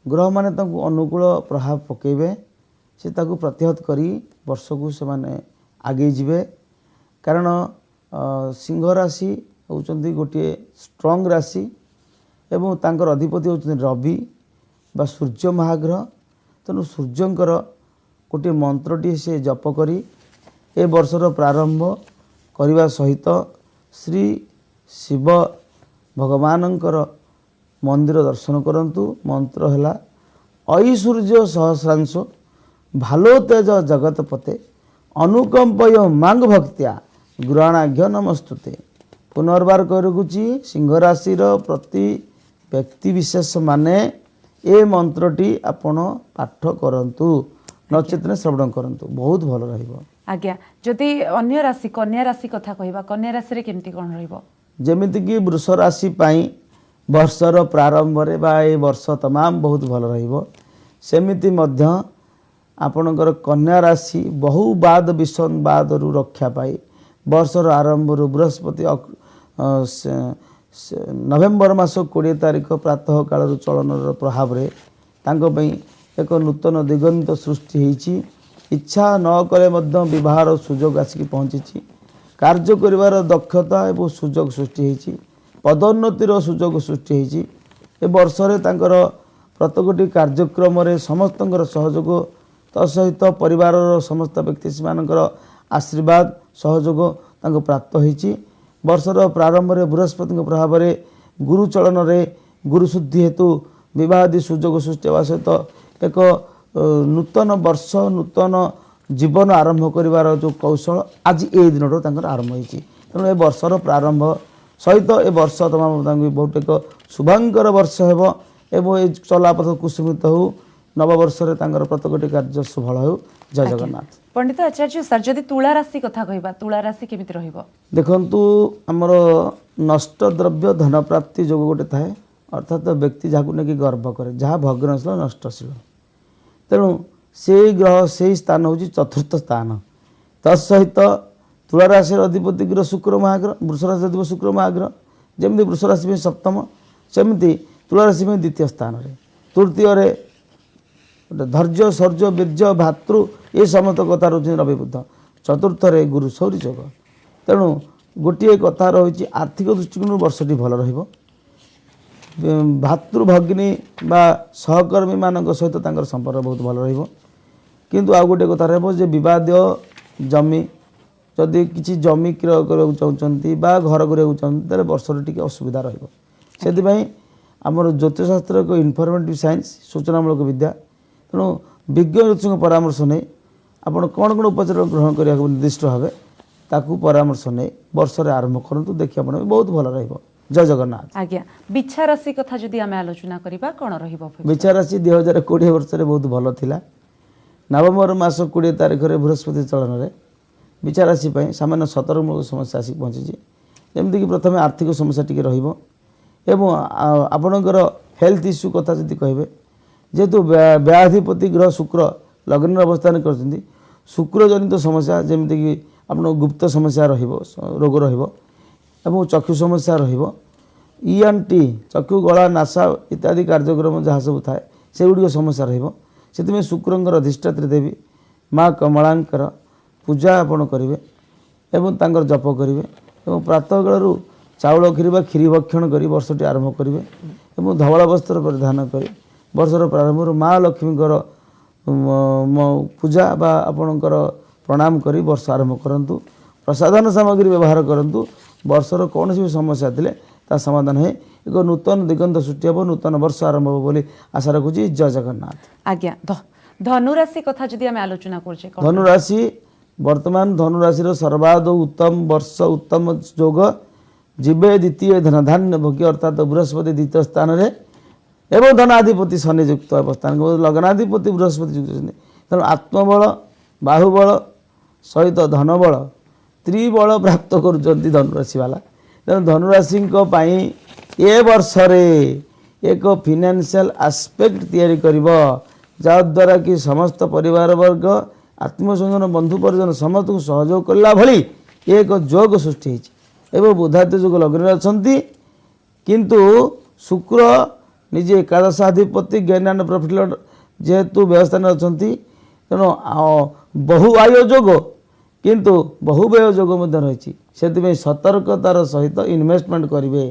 ग्रह माने अनुकूल प्रभाव पकेबे से ताकू प्रतिहत करी वर्ष को से माने आगे जीवे कारण सिंह राशि होउचंदी गोटे स्ट्रंग राशि एवं तांकर अधिपति होउचंदी रवि बा सूर्य महाग्रह तेणु सूर्यंकर गोटे मंत्रटी से जप करी ए वर्षर प्रारंभ करने सहित श्री शिव भगवानंकर मंदिर दर्शन करंतु मंत्र है ऐश्वर्य सहस्रांश भालो तेज जगतपते अनुकंपय मांग भक्त्या गुराणाघ्य नमस्तुते पुनर्बार करुची सिंह राशि प्रति व्यक्ति विशेष माने ए मंत्रटी आपण पाठ करंतु नचेत श्रवण करंतु बहुत भल रहिबो। आज्ञा जदि अन्य राशि कन्या राशि कथा कहबा कन्या राशि रे केमती कोन रहिबो जेमिति कि वृष राशि पाई वर्षर प्रारंभ रे बा ए वर्ष तमाम बहुत भल रहिबो सेमिति मध्य आपणकर कन्या राशि बहु बाद विसंवाद रु रक्षा पाई वर्षर आरंभ रु बृहस्पति नवेम्बर मास 20 तारिख प्रातः काल चलन प्रभाव रे तांको पई एक नूतन दिगंत सृष्टि होईची इच्छा न कले मध्य विवाहर सुजोग आसिक पहुँची कार्य करिवार दक्षता एवं सुजोग सृष्टि होईची पदोन्नतिर सुजोग सृष्टि होईची ए वर्ष रे तांकर प्रत्येकटी कार्यक्रम रे समस्तंकर सहयोग तसहित परिवार समस्त व्यक्ति मानकर आशीर्वाद सहयोग तांको प्राप्त होईची वर्षर प्रारंभ रे बृहस्पति प्रभाव रे गुरु चलन रे गुरु शुद्धि हेतु विवाहादि सुजोग सृष्टि होगा सहित एक नूतन वर्ष नूतन जीवन आरंभ करिवार जो कौशल आज ए दिन तांकर आरंभ होईची तेणु ए वर्षर प्रारंभ सहित ए वर्ष तमाम बहुत एक शुभांकर वर्ष हेबो एवं ए चलापथ कुसुमित हो नववर्ष रे तांकर प्रत्येकटी कार्य सुफल हो जय जगन्नाथ। पंडित आचार्य सर जदि तुला राशि कथा कहबा तुला राशि केमिति रहिबो देखंतु हमर नष्ट द्रव्य धन प्राप्ति जोग गोटे थाए अर्थात व्यक्ति जहाँ नेकी गर्व करे जहाँ भग्नशील नष्टशील तेणु से ग्रह से स्थान हूँ चतुर्थ स्थान तत्सहित तुला राशि अधिपति ग्रह शुक्र महाग्रह वृष राशि अधिपति शुक्र महाग्रह जमी वृष राशि में सप्तम सेमती तुला राशि में द्वितीय स्थान रे तृतीय रे धैर्य शौर्य वीर्य भातृ ये समस्त कथा रही रवि बुध चतुर्थ रे गुरु शौरी जोग तेणु गोटे कथा रही आर्थिक दृष्टिकोण वर्षटी भल रहिबो भातृभगिनी बा सहकर्मी मान सहित तांकर संपर्क बहुत भल रहिबो किंतु आ गोटे कथा रहबो जे विवादीय जमी जदि किसी जमी क्रय करबा चाहउचंती बा घर करबा चाहउचंती तले वर्षर टिके असुविधा रहिबो सेति पई हमर ज्योतिष शास्त्र को इनफॉर्मेटिव साइंस सूचनामूलक विद्या तेणु विज्ञ ज्योतिषों परामर्श नहीं आपण कौन कौन उपचार ग्रहण करिया निर्दिष्ट भाव ताकू परामर्श नहीं वर्ष रे आरंभ करंतु देखि आपण बहुत भल रहिबो। जय जगन्नाथ। आज्ञा बिच्छा राशि कथा जदि आमे आलोचना करिबा कोन रहिबो बिच्छा राशि 2020 वर्ष रे बहुत भल थिला नवंबर मास 20 तारिख रे बृहस्पति चलन रे बिच्छा राशि पई सामान्य सतर्कमूलक समस्या आसी पहुंची जेमति कि प्रथमे आर्थिक समस्या टिके रहिबो एवं आपणकर हेल्थ इश्यू कथा जदि कहबे जेहेतु व्याधिपति ग्रह शुक्र लग्न अवस्थान कर शुक्र जनित समस्या जमीक कि आप गुप्त समस्या रोग एवं चक्षु समस्या ENT चक्षु गला नासा इत्यादि कार्यक्रम जहाँ सब थाए से गुड़ समस्या से शुक्रंकर अधिष्ठात्री देवी माँ कमलांकर पूजा आपण करेंगे एवं तांकर जप करेंगे एवं प्रातः कालू चाउल खीरी बा खीरी भक्षण कर वर्षटी आरंभ करेंगे एवं धवल वस्त्र परिधान कर वर्षर प्रारंभ माँ लक्ष्मीकर पूजा बा आपणकर प्रणाम करी वर्ष आरंभ करंतु प्रसाधन सामग्री व्यवहार करंतु वर्षर कौन भी समस्या थिले ता समाधान है एक नूतन दिगंत सृष्टि हे नूतन वर्ष आरंभ हो बोली आशा रखुची। जय जगन्नाथ। आज्ञा धनुराशि कथा जदि आमे आलोचना करछे धनुराशि वर्तमान धनुराशि सर्वाद उत्तम वर्ष उत्तम जोग जीवे द्वितीय धनधान्य भोग्य अर्थात बृहस्पति द्वितीय स्थान रे एवं धनाधिपति शनि युक्त अवस्थान लग्नाधिपति बृहस्पति युक्त तेणु आत्मबल बाहुबल सहित धनबल त्रिबल प्राप्त करुँच धनुराशि वाला तेणु धनुराशि ए वर्ष एक फाइनेंशियल आस्पेक्ट तैयारी करिबो जद्वारा कि समस्त परिवार वर्ग आत्मस्वजन बंधु परिजन समस्त को सहयोग कला भली एक जोग सृष्टि होती एवं बुधादित्य जोग लग्न अच्छा किंतु शुक्र निजे एकादशाधिपति ज्ञान प्रफिट जेहेतु व्यवस्था अच्छा तेणु बहुआय जोग किंतु बहुव्यय जोग रही से सतर्कतार सहित इन्वेस्टमेंट करेंगे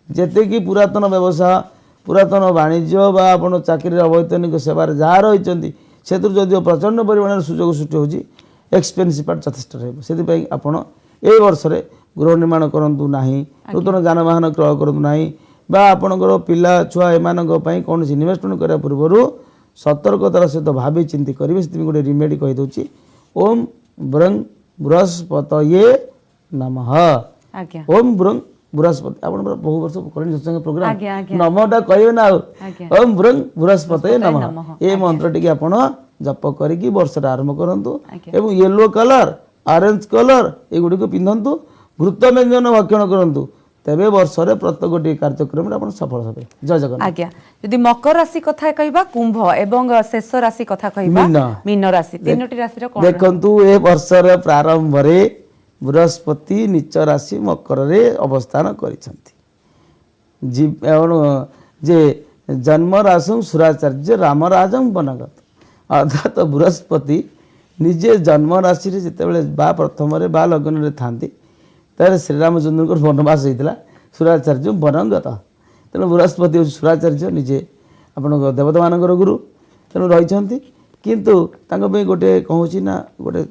जेतिकी पुरातन व्यवसाय पुरातन वाणिज्य बा आपण चाकरी अवैतनिक सेवार जहाँ रही से जदिव प्रचंड परिमाण सुजोग सृष्टि होची एक्सपेन्सिव पार्ट यथेष्ट रही आपण ए वर्ष गृह निर्माण करूँ ना नूतन जानवाहन क्रय करूँ ना बा आपणकर पिला छुआ एम कौन इन्वेस्टमेंट करने पूर्व सतर्कतार सहित भावी चिंती करेंगे से गोटे रिमेडी कहीदे ओम ब्रंग बृहस्पतये नमः ओम ब्रंग बृहस्पति आप बहु वर्ष करें सत्संग प्रोग्राम नमटा कहे ना ओम ब्रंग बृहस्पतये नमः ये मंत्र टी आप जप करी वर्ष आरंभ करूँ एवं येलो कलर ऑरेंज कलर एगुड़ी पिंधतु घृत व्यंजन भक्षण करूँ तेरे वर्ष प्रत्येक कार्यक्रम आप सफल हे जय जगन्नाथ। आज्ञा यदि मकर राशि कथा कहबा कुंभ एवं शेष राशि कथा कहबा मीन राशि तीनोटी राशि रो कोन देखंतु ए वर्षर प्रारंभ रे बृहस्पति नीच राशि मकर रे अवस्थान करिसंती जे जन्म राशि सुराचार्य रामराजं बनगत अर्थात बृहस्पति निजे जन्म राशि रे जेतेबेले बा प्रथम रे बा लग्न रे थांती तार श्रीरामचंद्र को वनवास होता सुराचार्य वनगत तेणु बृहस्पति हूँ सुराचार्य निजे आपण देवता मान गुरु तेणु रही किंतु गोटे कहूँ ना गोटे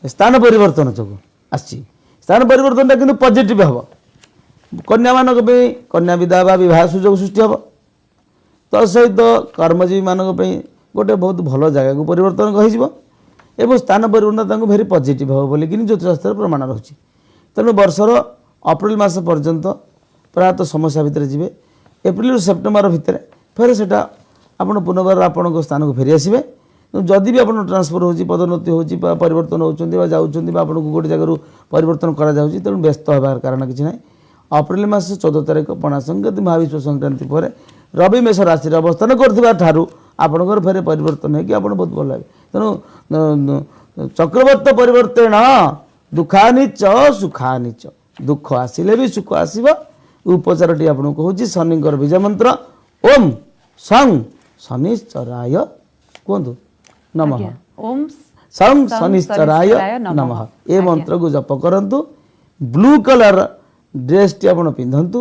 स्थान परिवर्तन जो आसी स्थान परिवर्तन किंतु पॉजिटिव हम कन्या मान कन्या विदा बा विवाह सुजोग सृष्टि हम तो सहित कर्मजीवी मान गोटे बहुत भल जगह को परिवर्तन कह स्थान परिवर्तन भेरी पॉजिटिव हम बोलिक ज्योतिषशास्त्र प्रमाण रही तेणु वर्षर अप्रैल मास पर्यंत प्रायतः समस्या भितर जी एप्रिल सेप्टेम्बर भितर फेर से आप पुनर्बार आपण स्थान को फेरी आसवे जदि भी आप ट्रांसफर हो पदोन्नति हो परिवर्तन होती आपको गोटे जगह परिवर्तन कराऊँगी तेणु व्यस्त होबार कारण किसी ना अप्रैल मास 14 तारिख पणा संक्रांति महाविश्व संक्रांति पर रवि मेष राशि अवस्थान करपर फेर परिवर्तन होगी बहुत भल लगे तेणु चक्रवर्त परिवर्तन दुखानी च सुखानी च दुख आसिले भी सुख आसव उपचार टी आपको कहूँ शनिकर बीज मंत्र ओम सं शनिश्चराय कहतु नमः ओम सं शनिश्चराय नमः ये मंत्र को जप करंतु ब्लू कलर ड्रेस टी आप पिंधतु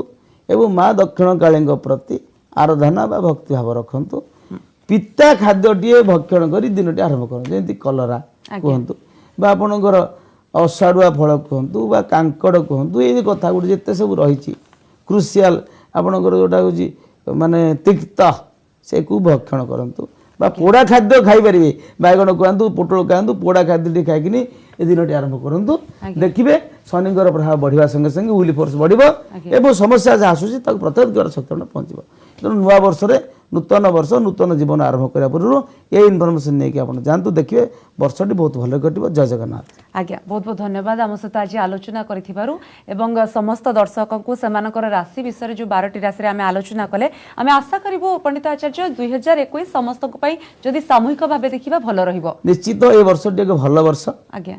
एवं माँ दक्षिण काली प्रति आराधना बा भक्ति भाव रखु पिता खाद्य भक्षण कर दिन टी आरंभ कर जमी कलरा कहतु बा आपणकर असाड़ुआ फल कहतु बा कांकड़ कहतु ये कथा गोटे जिते सब रही क्रुशियाल आपणकर जोटा हूँ माने तिक्त से को भक्षण करंतु बा पोड़ा खाद्य खाई पारे बैगण कहतु पोटल कहतु पोड़ा खाद्य खाई ए दिन टी आरंभ करूँ देखिए शनिकर प्रभाव बढ़िया संगे संगे विल फोर्स बढ़ एवं समस्या जहाँ आसूसी प्रतिरोध कर शक्ति पहुँच तेणु नुआ वर्ष नूतन वर्ष नूतन जीवन आरंभ करने पूर्व ये इनफर्मेशन नहीं आप जानतु देखिए वर्षटी बहुत भल कटो जय जगन्नाथ। आज्ञा बहुत बहुत धन्यवाद आम सहित आज आलोचना करूँ समस्त दर्शक को सेमानकर राशि विषय जो 12टी राशि आम आलोचना कले आम आशा करूँ पंडित आचार्य 2021 समस्त जदि सामूहिक भाव देखा भल निश्चित ये वर्षटी एक भल वर्ष आज्ञा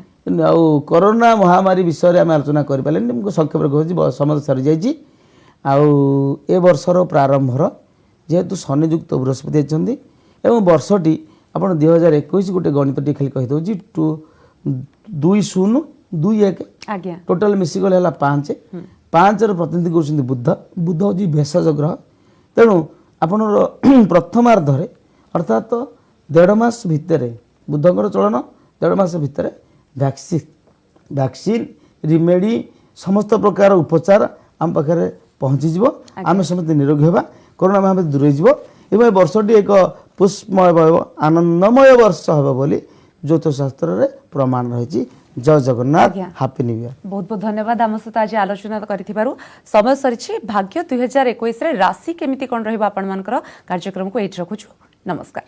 कोरोना महामारी विषय आम आलोचना करें संक्षेप कहूँ समय सरी जाइए ए वर्षर प्रारंभर जेहेतु शनियुक्त बृहस्पति होती एवं वर्षटी आप 2021 गोटे गणित टी खाली कहीदे 2-0-2-1 टोटाल मिसिगले 5 प्रतिनिधि कर बुध बुध हूँ भेषज ग्रह तेणु आपणर प्रथमार्धरे अर्थात 1.5 मास भितर बुधकर चलन 1.5 मास भितर वैक्सीन रिमेडी समस्त प्रकार उपचार आम पाखे पहुँचीज आम समस्त निरोगी होगा कोरोना महामारी दूरे एवं वर्षटी एक पुष्पमय आनंदमय वर्ष हे बोली ज्योतिषशास्त्र रे प्रमाण रही जय जगन्नाथ हैप्पी न्यू ईयर। बहुत बहुत धन्यवाद आम सहित आज आलोचना करिथिबारु समय सरी भाग्य 2021 रे राशि केमिति कोन रहबा आपण मानकर कार्यक्रम को एट रखुछु नमस्कार।